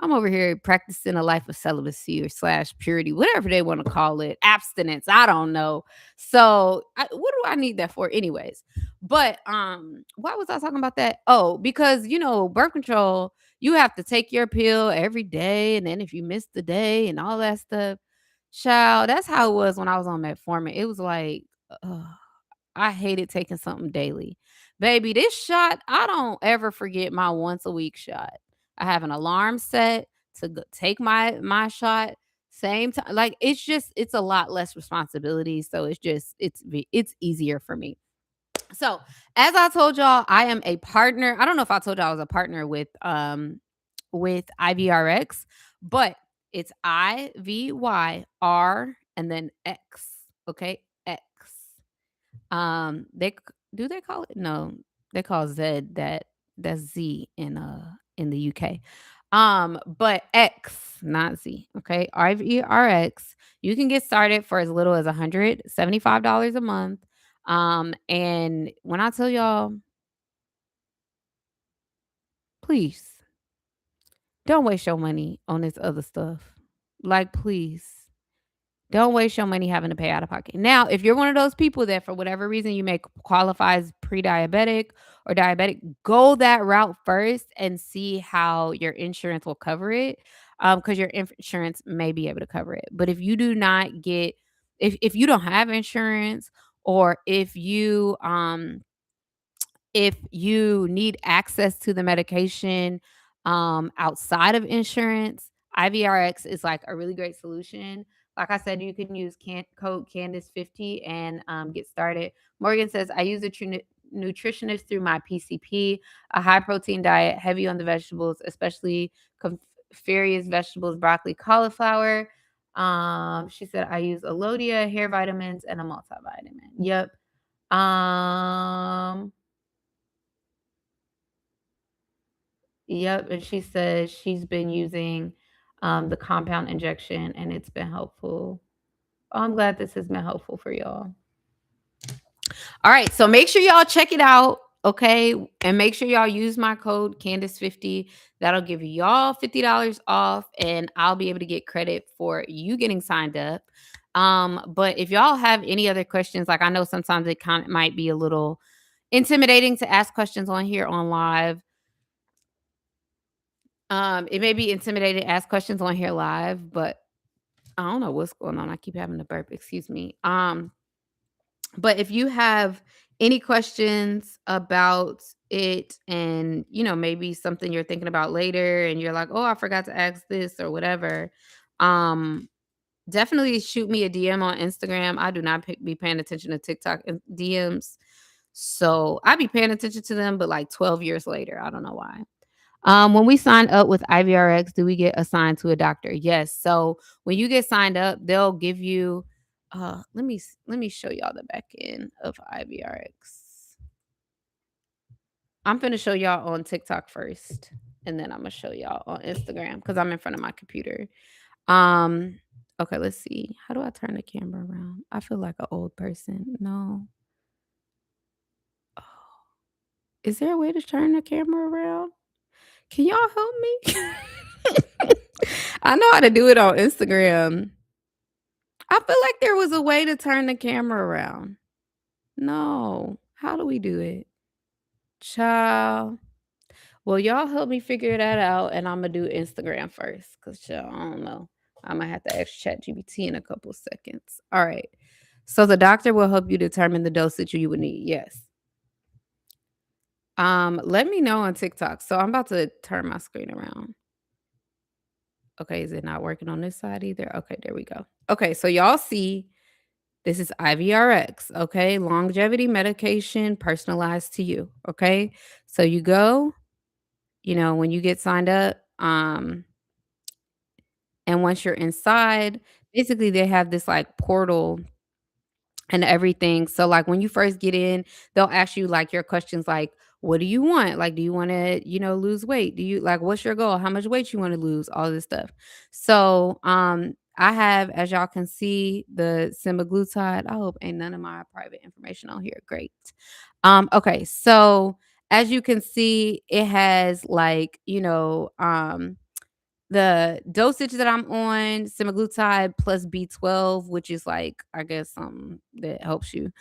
I'm over here practicing a life of celibacy or slash purity, whatever they want to call it, abstinence. I don't know. So, what do I need that for, anyways? But why was I talking about that? Oh, because birth control, you have to take your pill every day, and then if you miss the day and all that stuff, child, that's how it was when I was on metformin. It was like, ugh, I hated taking something daily. Baby, this shot, I don't ever forget my once a week shot. I have an alarm set to take my shot same time. Like it's a lot less responsibility, so it's easier for me. So, as I told y'all, I am a partner. I don't know if I told y'all I was a partner with IVRX, but it's IVYR and then X, okay? X. They do they call it? No, they call Z that's Z in the UK. But X, not Z. Okay, RVRX. You can get started for as little as $175 a month. And when I tell y'all, please don't waste your money on this other stuff. Like, please. Don't waste your money having to pay out of pocket. Now, if you're one of those people that for whatever reason you may qualify as pre-diabetic or diabetic, go that route first and see how your insurance will cover it. Because your insurance may be able to cover it. But if you do not get if you don't have insurance or if you need access to the medication outside of insurance, IVRX is like a really great solution. Like I said, you can use code Candace50 and get started. Morgan says, I use a nutritionist through my PCP, a high protein diet, heavy on the vegetables, especially various vegetables, broccoli, cauliflower. She said, I use Alodia, hair vitamins, and a multivitamin. Yep. Um, Yep, and she says she's been using, the compound injection, and it's been helpful. Oh, I'm glad this has been helpful for y'all. All right, so make sure y'all check it out, okay? And make sure y'all use my code Candace50. That'll give y'all $50 off, and I'll be able to get credit for you getting signed up. But if y'all have any other questions, like I know sometimes it kind of might be a little intimidating to ask questions on here on live. It may be intimidating to ask questions on here live, but I don't know what's going on. I keep having to burp, excuse me. But if you have any questions about it and, maybe something you're thinking about later and you're like, "Oh, I forgot to ask this," or whatever, um, definitely shoot me a DM on Instagram. I do not be paying attention to TikTok and DMs. So I be paying attention to them, but like 12 years later. I don't know why. When we sign up with IVRX, do we get assigned to a doctor? Yes. So when you get signed up, they'll give you let me show y'all the back end of IVRX. I'm gonna show y'all on TikTok first, and then I'm gonna show y'all on Instagram because I'm in front of my computer. Um, okay, let's see. How do I turn the camera around? I feel like an old person. No. Oh, is there a way to turn the camera around? Can y'all help me? I know how to do it on Instagram. I feel like there was a way to turn the camera around. No. How do we do it? Child. Well, y'all help me figure that out, and Imma do Instagram first, cause child, I don't know. Imma have to ask ChatGPT in a couple seconds. Alright. So the doctor will help you determine the dosage you would need. Yes. Let me know on TikTok. So I'm about to turn my screen around. Okay, is it not working on this side either? Okay, there we go. Okay, so y'all see this is IVRX, okay? Longevity medication personalized to you, okay? So you go, when you get signed up, and once you're inside, basically they have this like portal and everything. So, like, when you first get in, they'll ask you, like, your questions like, "What do you want?" Like, "Do you wanna, lose weight? Do you like, what's your goal? How much weight you wanna lose?" All this stuff. So, I have, as y'all can see, the semaglutide. I hope ain't none of my private information on here. Great. Okay, so as you can see, it has, like, the dosage that I'm on, semaglutide plus B12, which is like, I guess, something that helps you.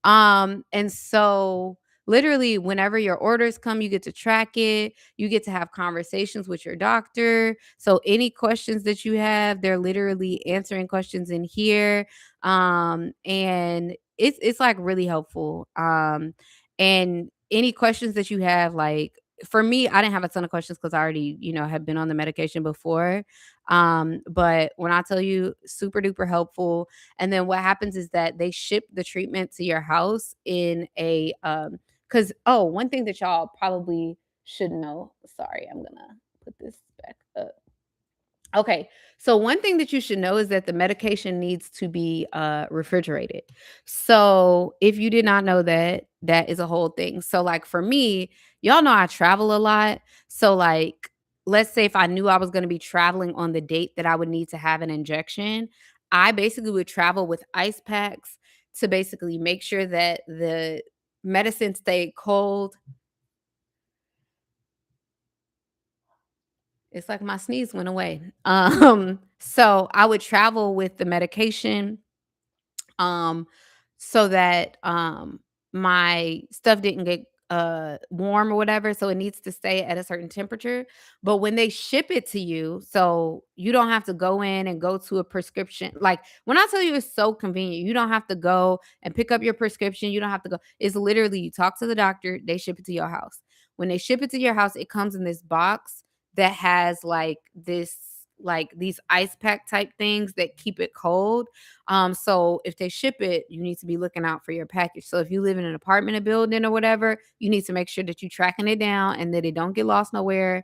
And so literally whenever your orders come, you get to track it. You get to have conversations with your doctor. So any questions that you have, they're literally answering questions in here. And it's like really helpful. And any questions that you have, like for me, I didn't have a ton of questions because I already, had been on the medication before. But when I tell you super duper helpful, and then what happens is that they ship the treatment to your house in a cuz one thing that y'all probably should know. Sorry, I'm going to put this back up. Okay. So one thing that you should know is that the medication needs to be refrigerated. So if you did not know that, that is a whole thing. So like for me, y'all know I travel a lot. So like let's say if I knew I was going to be traveling on the date that I would need to have an injection, I basically would travel with ice packs to basically make sure that the medicine stayed cold. It's like my sneeze went away. So I would travel with the medication, um, so that, my stuff didn't get, warm or whatever, so it needs to stay at a certain temperature. But when they ship it to you, so you don't have to go in and go to a prescription, like, when I tell you it's so convenient, you don't have to go and pick up your prescription, you don't have to go, it's literally you talk to the doctor, they ship it to your house. When they ship it to your house, it comes in this box that has, like, these ice pack type things that keep it cold. So if they ship it, you need to be looking out for your package. So if you live in an apartment, a building, or whatever, you need to make sure that you're tracking it down and that it don't get lost nowhere.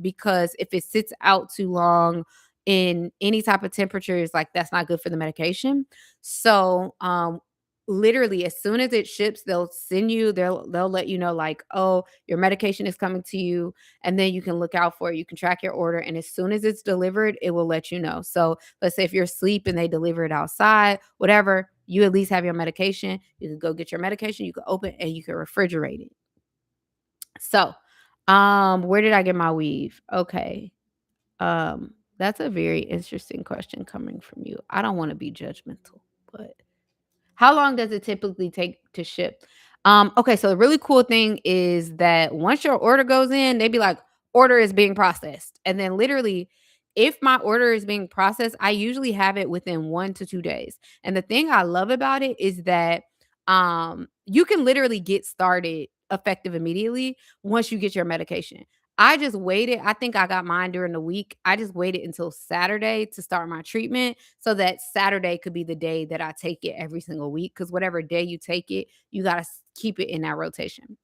Because if it sits out too long in any type of temperatures, like that's not good for the medication. So literally as soon as it ships, they'll let you know, like, oh, your medication is coming to you, and then you can look out for it. You can track your order, and as soon as it's delivered, it will let you know. So let's say if you're asleep and they deliver it outside, whatever, you at least have your medication. You can go get your medication, you can open and you can refrigerate it. So, where did I get my weave? Okay. That's a very interesting question coming from you. I don't want to be judgmental, but how long does it typically take to ship? Okay, so the really cool thing is that once your order goes in, they be like, order is being processed. And then literally, if my order is being processed, I usually have it within 1 to 2 days. And the thing I love about it is that you can literally get started effective immediately once you get your medication. I just waited. I think I got mine during the week. I just waited until Saturday to start my treatment so that Saturday could be the day that I take it every single week. Because whatever day you take it, you got to keep it in that rotation.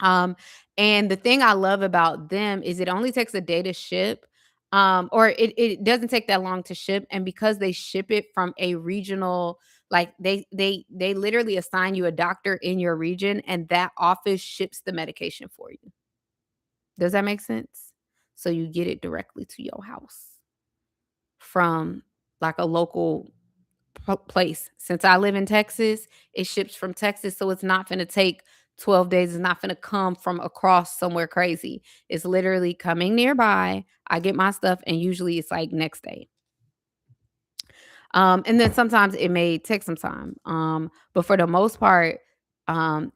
Um, and the thing I love about them is it only takes a day to ship. Or it doesn't take that long to ship. And because they ship it from a regional, like they literally assign you a doctor in your region and that office ships the medication for you. Does that make sense? So you get it directly to your house from like a local place. Since I live in Texas, it ships from Texas, so it's not gonna take 12 days. It's not gonna come from across somewhere crazy. It's literally coming nearby. I get my stuff, and usually it's like next day. And then sometimes it may take some time. But for the most part,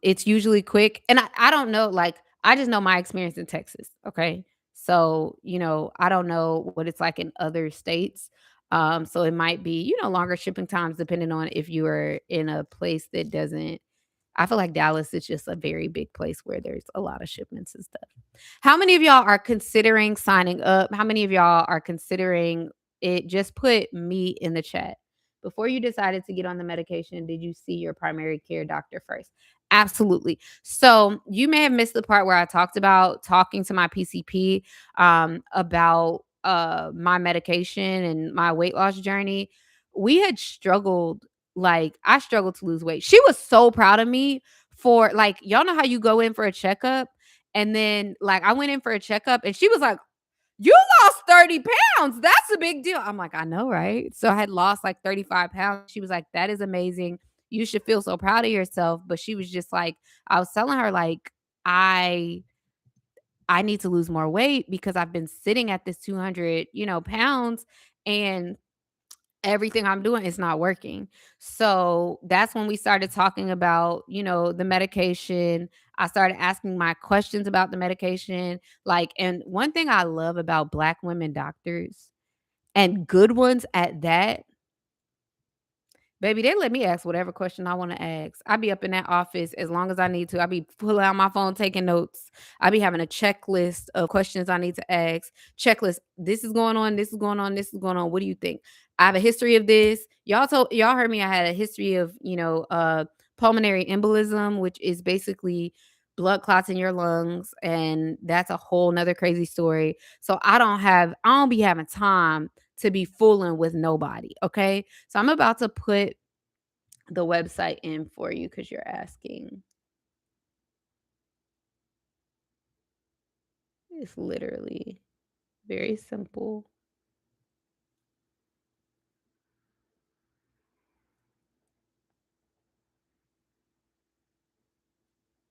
it's usually quick. And I don't know, like, I just know my experience in Texas. Okay. So, I don't know what it's like in other states. So it might be, longer shipping times depending on if you are in a place that doesn't. I feel like Dallas is just a very big place where there's a lot of shipments and stuff. How many of y'all are considering signing up? How many of y'all are considering it? Just put me in the chat. Before you decided to get on the medication, did you see your primary care doctor first? Absolutely. So you may have missed the part where I talked about talking to my PCP about my medication and my weight loss journey. We had struggled, like I struggled to lose weight. She was so proud of me for, like, y'all know how you go in for a checkup and then, like, I went in for a checkup and she was like, "You lost 30 pounds. That's a big deal." I'm like, "I know, right?" So I had lost like 35 pounds. She was like, "That is amazing. You should feel so proud of yourself." But she was just like, I was telling her, like, I I need to lose more weight because I've been sitting at this 200, pounds, and everything I'm doing is not working. So that's when we started talking about, the medication. I started asking my questions about the medication. Like, and one thing I love about Black women doctors, and good ones at that, baby, they let me ask whatever question I wanna ask. I be up in that office as long as I need to. I be pulling out my phone, taking notes. I be having a checklist of questions I need to ask. Checklist, this is going on, this is going on, this is going on. What do you think? I have a history of this. Y'all heard me. I had a history of, pulmonary embolism, which is basically blood clots in your lungs, and that's a whole nother crazy story. So I don't be having time to be fooling with nobody. Okay. So I'm about to put the website in for you because you're asking. It's literally very simple.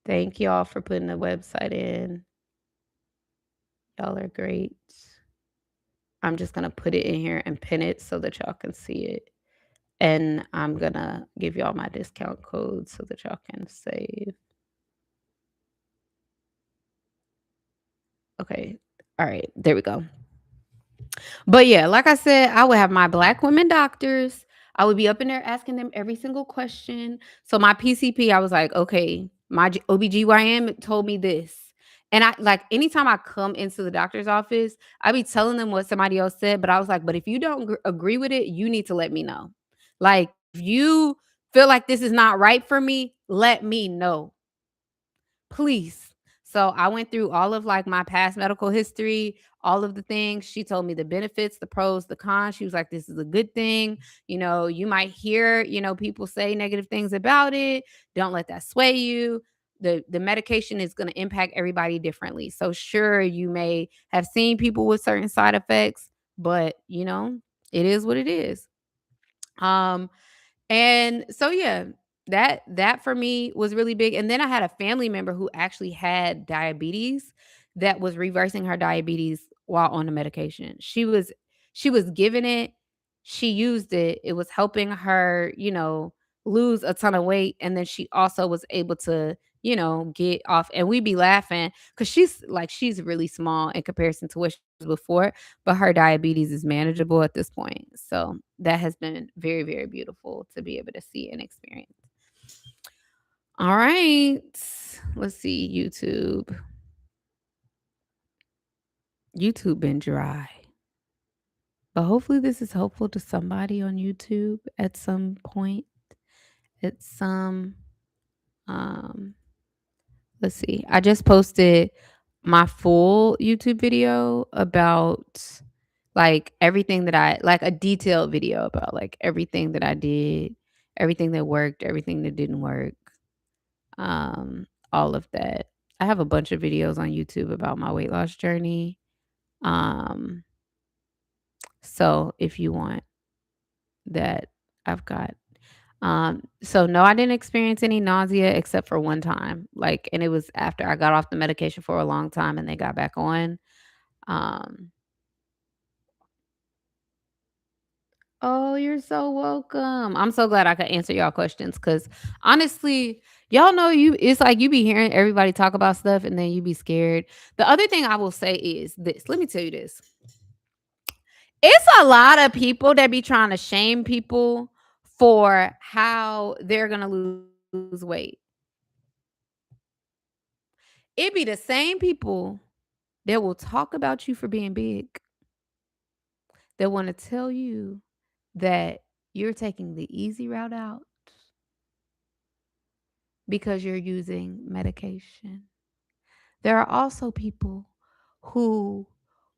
Thank y'all for putting the website in. Y'all are great. I'm just going to put it in here and pin it so that y'all can see it. And I'm going to give y'all my discount code so that y'all can save. Okay. All right. There we go. But yeah, like I said, I would have my Black women doctors. I would be up in there asking them every single question. So my PCP, I was like, okay, my OBGYN told me this. And I, like, anytime I come into the doctor's office, I be telling them what somebody else said. But I was like, but if you don't agree with it, you need to let me know. Like, if you feel like this is not right for me, let me know, please. So I went through all of, like, my past medical history, all of the things. She told me the benefits, the pros, the cons. She was like, this is a good thing. You might hear, people say negative things about it. Don't let that sway you. The medication is going to impact everybody differently. So sure, you may have seen people with certain side effects, but it is what it is. Um And so yeah, that for me was really big. And then I had a family member who actually had diabetes that was reversing her diabetes while on the medication. She was given it, she used it, it was helping her, lose a ton of weight. And then she also was able to, get off. And we be laughing because she's really small in comparison to what she was before, but her diabetes is manageable at this point. So that has been very, very beautiful to be able to see and experience. All right. Let's see. YouTube. YouTube been dry. But hopefully this is helpful to somebody on YouTube at some point. At some um let's see. I just posted my full YouTube video about like everything that like a detailed video about like everything that I did, everything that worked, everything that didn't work, all of that. I have a bunch of videos on YouTube about my weight loss journey. Um, so if you want that, I've got. So no, I didn't experience any nausea except for one time. Like, and it was after I got off the medication for a long time and they got back on. Um, Oh, you're so welcome. I'm so glad I could answer y'all questions because honestly, y'all know it's like you be hearing everybody talk about stuff and then you be scared. The other thing I will say is this. Let me tell you this. It's a lot of people that be trying to shame people for how they're gonna lose weight. It be the same people that will talk about you for being big, that want to tell you that you're taking the easy route out because you're using medication. There are also people who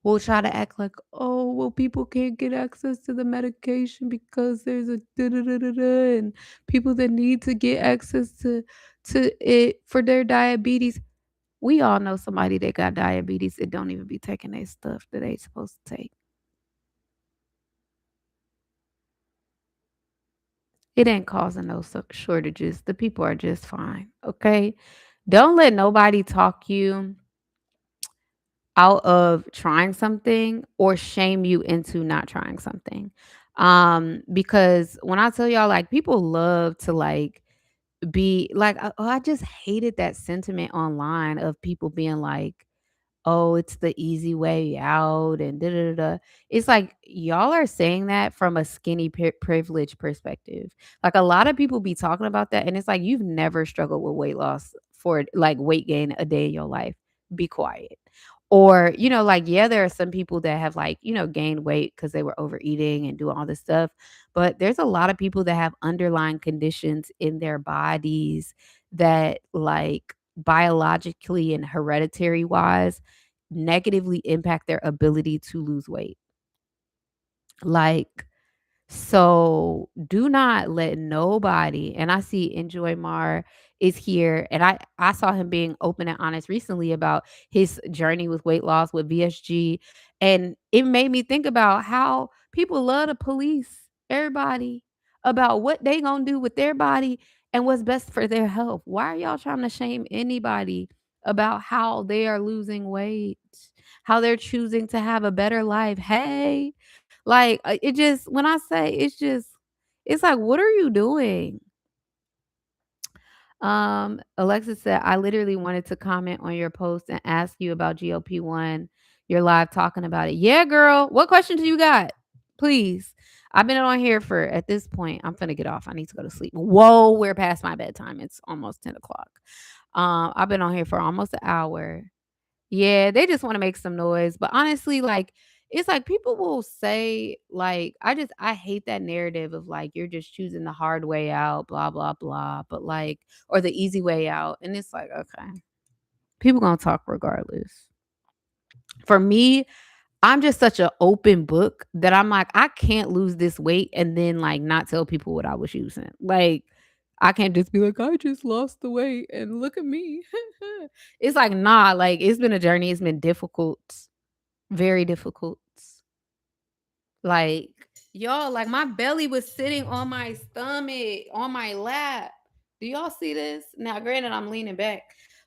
will try to act like, oh, well, people can't get access to the medication because there's a da da da da da, and people that need to get access to it for their diabetes. We all know somebody that got diabetes that don't even be taking their stuff that they supposed to take. It ain't causing no shortages. The people are just fine. Okay. Don't let nobody talk you out of trying something or shame you into not trying something. Because when I tell y'all, like, people love to like be like, oh, I just hated that sentiment online of people being like, "Oh, it's the easy way out," and da da da. Da. It's like y'all are saying that from a skinny privilege perspective. Like a lot of people be talking about that, and it's like you've never struggled with weight loss for like weight gain a day in your life. Be quiet. Or, like, yeah, there are some people that have like, gained weight because they were overeating and doing all this stuff. But there's a lot of people that have underlying conditions in their bodies that like biologically and hereditary wise negatively impact their ability to lose weight. Like, so do not let nobody, and I see Enjoy Mar is here, and I saw him being open and honest recently about his journey with weight loss with VSG, and it made me think about how people love to police everybody about what they going to do with their body and what's best for their health. Why are y'all trying to shame anybody about how they are losing weight? How they're choosing to have a better life? Hey, like, it just when I say it's like, what are you doing? Alexis said, I literally wanted to comment on your post and ask you about GLP-1. You're live talking about it. Yeah, girl. What questions do you got? Please. I've been on here for at this point. I'm finna get off. I need to go to sleep. Whoa, we're past my bedtime. It's almost 10 o'clock. I've been on here for almost an hour. Yeah, they just wanna make some noise, but honestly, like, it's like people will say, like, I hate that narrative of, like, you're just choosing the hard way out, blah, blah, blah, but, like, or the easy way out, and it's like, okay, people gonna talk regardless. For me, I'm just such an open book that I'm like, I can't lose this weight and then, like, not tell people what I was using. Like, I can't just be like, "I just lost the weight and look at me." It's like, nah, like, it's been a journey, it's been difficult, very difficult. Like, Y'all, like my belly was sitting on my stomach, on my lap. Do y'all see this? Now, granted, I'm leaning back,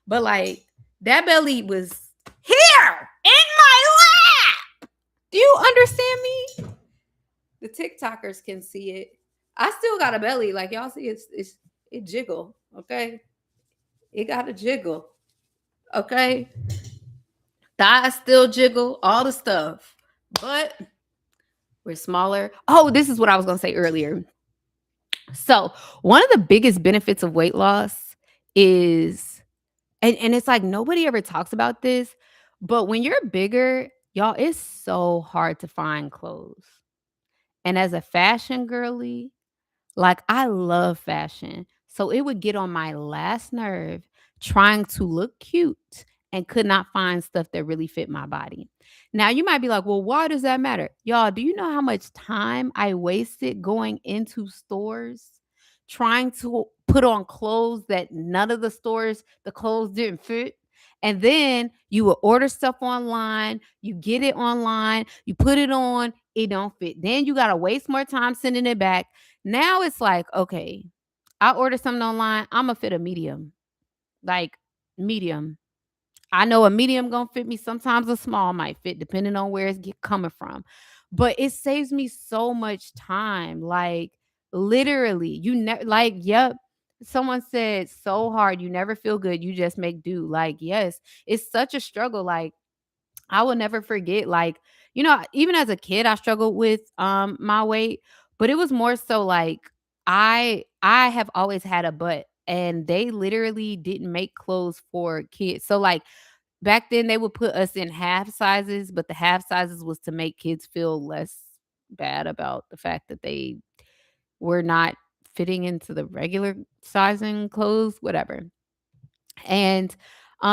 but like that belly was here in my lap. Do you understand me? The TikTokers can see it. I still got a belly. Like y'all see, it jiggle. Okay, it got a jiggle. Okay, thighs still jiggle. All the stuff, but we're smaller. Oh, this is what I was gonna say earlier. So, one of the biggest benefits of weight loss is, and it's like nobody ever talks about this, but when you're bigger, y'all, it's so hard to find clothes. And as a fashion girly, like, I love fashion, so it would get on my last nerve trying to look cute and could not find stuff that really fit my body. Now, you might be like, "Well, why does that matter?" Y'all, do you know how much time I wasted going into stores trying to put on clothes that none of the clothes didn't fit? And then you will order stuff online, you get it online, you put it on, it don't fit. Then you gotta waste more time sending it back. Now it's like, okay, I order something online, Imma fit a medium, like, medium. I know a medium gonna fit me, sometimes a small might fit depending on where it's coming from. But it saves me so much time, like, literally, like, yep, someone said, "So hard, you never feel good, you just make do." Like, yes, it's such a struggle, like, I will never forget, like, even as a kid, I struggled with my weight, but it was more so like I have always had a butt and they literally didn't make clothes for kids. So like back then they would put us in half sizes, but the half sizes was to make kids feel less bad about the fact that they were not fitting into the regular sizing clothes, whatever. And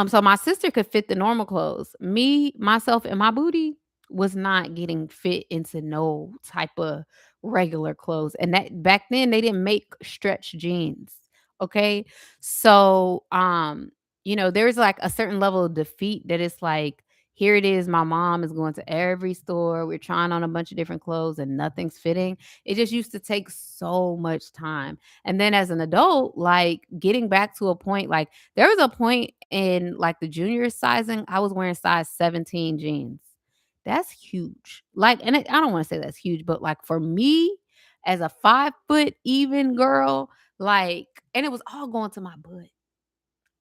so my sister could fit the normal clothes. Me, myself, and my booty was not getting fit into no type of regular clothes. And that back then they didn't make stretch jeans. Okay. So there's like a certain level of defeat that it's like, here it is. My mom is going to every store. We're trying on a bunch of different clothes and nothing's fitting. It just used to take so much time. And then as an adult, like getting back to a point, like there was a point in like the junior sizing, I was wearing size 17 jeans. That's huge. Like, and I don't want to say that's huge, but like for me as a 5 foot even girl, like, and it was all going to my butt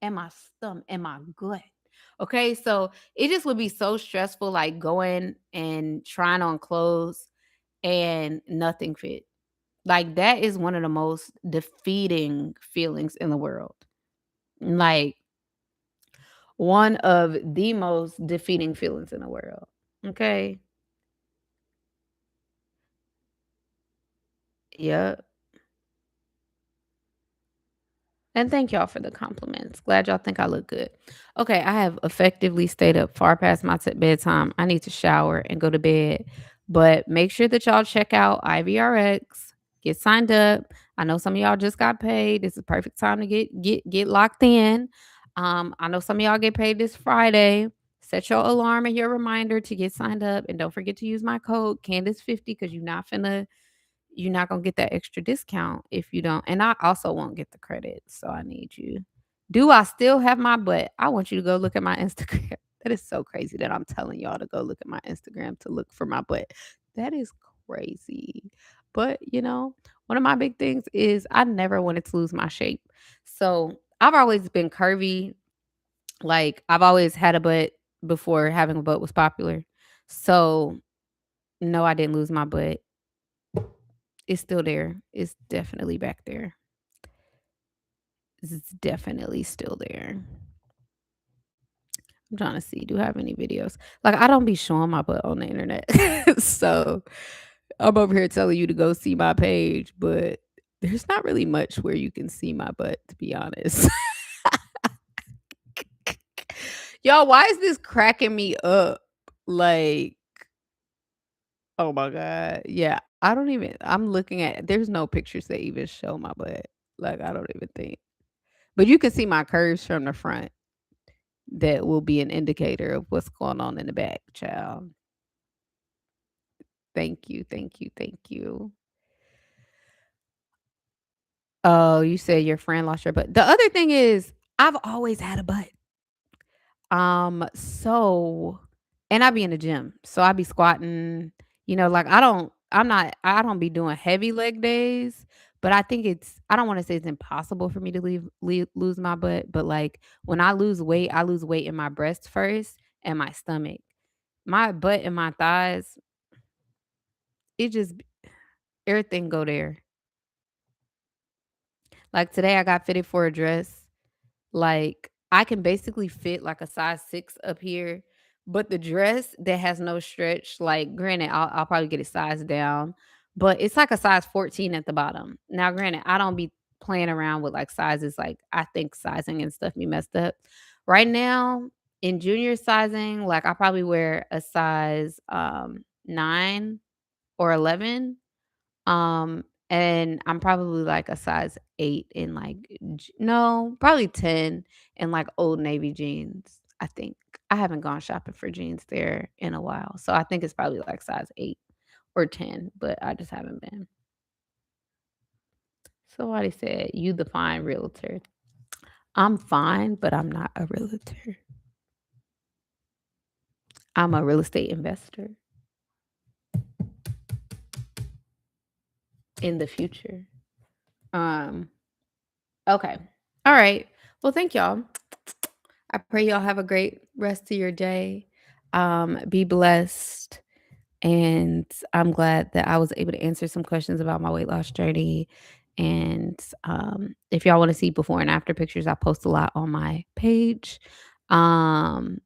and my stomach and my gut. Okay. So it just would be so stressful, like going and trying on clothes and nothing fit. Like that is one of the most defeating feelings in the world. Like one of the most defeating feelings in the world. Okay. Yeah. And thank y'all for the compliments. Glad y'all think I look good. Okay, I have effectively stayed up far past my bedtime. I need to shower and go to bed. But make sure that y'all check out IVRX. Get signed up. I know some of y'all just got paid. This is perfect time to get locked in. I know some of y'all get paid this Friday. Set your alarm and your reminder to get signed up. And don't forget to use my code Candace50 because you're not gonna get that extra discount if you don't. And I also won't get the credit, so I need you. Do I still have my butt? I want you to go look at my Instagram. That is so crazy that I'm telling y'all to go look at my Instagram to look for my butt. That is crazy. But one of my big things is I never wanted to lose my shape. So I've always been curvy. Like I've always had a butt before having a butt was popular. So no, I didn't lose my butt. It's still there. It's definitely back there. It's definitely still there. I'm trying to see. Do I have any videos? Like I don't be showing my butt on the internet. So I'm over here telling you to go see my page, but there's not really much where you can see my butt, to be honest. Y'all, why is this cracking me up? Like, oh my God. Yeah. I'm looking at there's no pictures that even show my butt. Like, I don't even think. But you can see my curves from the front. That will be an indicator of what's going on in the back, child. Thank you, thank you, thank you. Oh, you said your friend lost your butt. The other thing is, I've always had a butt. So and I be in the gym, so I be squatting, like I don't be doing heavy leg days, but I think I don't wanna say it's impossible for me to lose my butt, but, like, when I lose weight in my breast first and my stomach. My butt and my thighs, it just everything go there. Like, today I got fitted for a dress. Like, I can basically fit like a size 6 up here, but the dress that has no stretch, like, granted, I'll probably get it sized down, but it's like a size 14 at the bottom. Now, granted, I don't be playing around with like sizes, like, I think sizing and stuff be messed up. Right now, in junior sizing, like, I probably wear a size 9 or 11. And I'm probably like a size 8 in like no, probably 10 in like Old Navy jeans, I think. I haven't gone shopping for jeans there in a while. So I think it's probably like size 8 or 10, but I just haven't been. Somebody said, "You the fine realtor." I'm fine, but I'm not a realtor. I'm a real estate investor in the future. Um, okay. All right. Well, thank y'all. I pray y'all have a great rest of your day. Be blessed. And I'm glad that I was able to answer some questions about my weight loss journey. And if y'all want to see before and after pictures, I post a lot on my page. Um,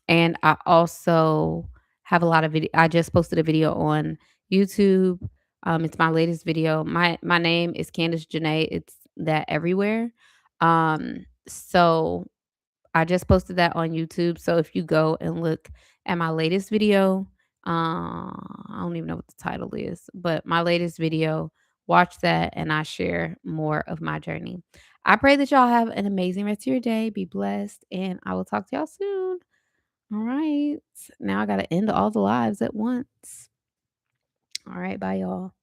and I also have a lot of video. I just posted a video on YouTube. It's my latest video. My name is Candace Janae. It's that everywhere. So I just posted that on YouTube. So if you go and look at my latest video, I don't even know what the title is, but my latest video, watch that and I share more of my journey. I pray that y'all have an amazing rest of your day. Be blessed, and I will talk to y'all soon. All right. Now I got to end all the lives at once. All right. Bye, y'all.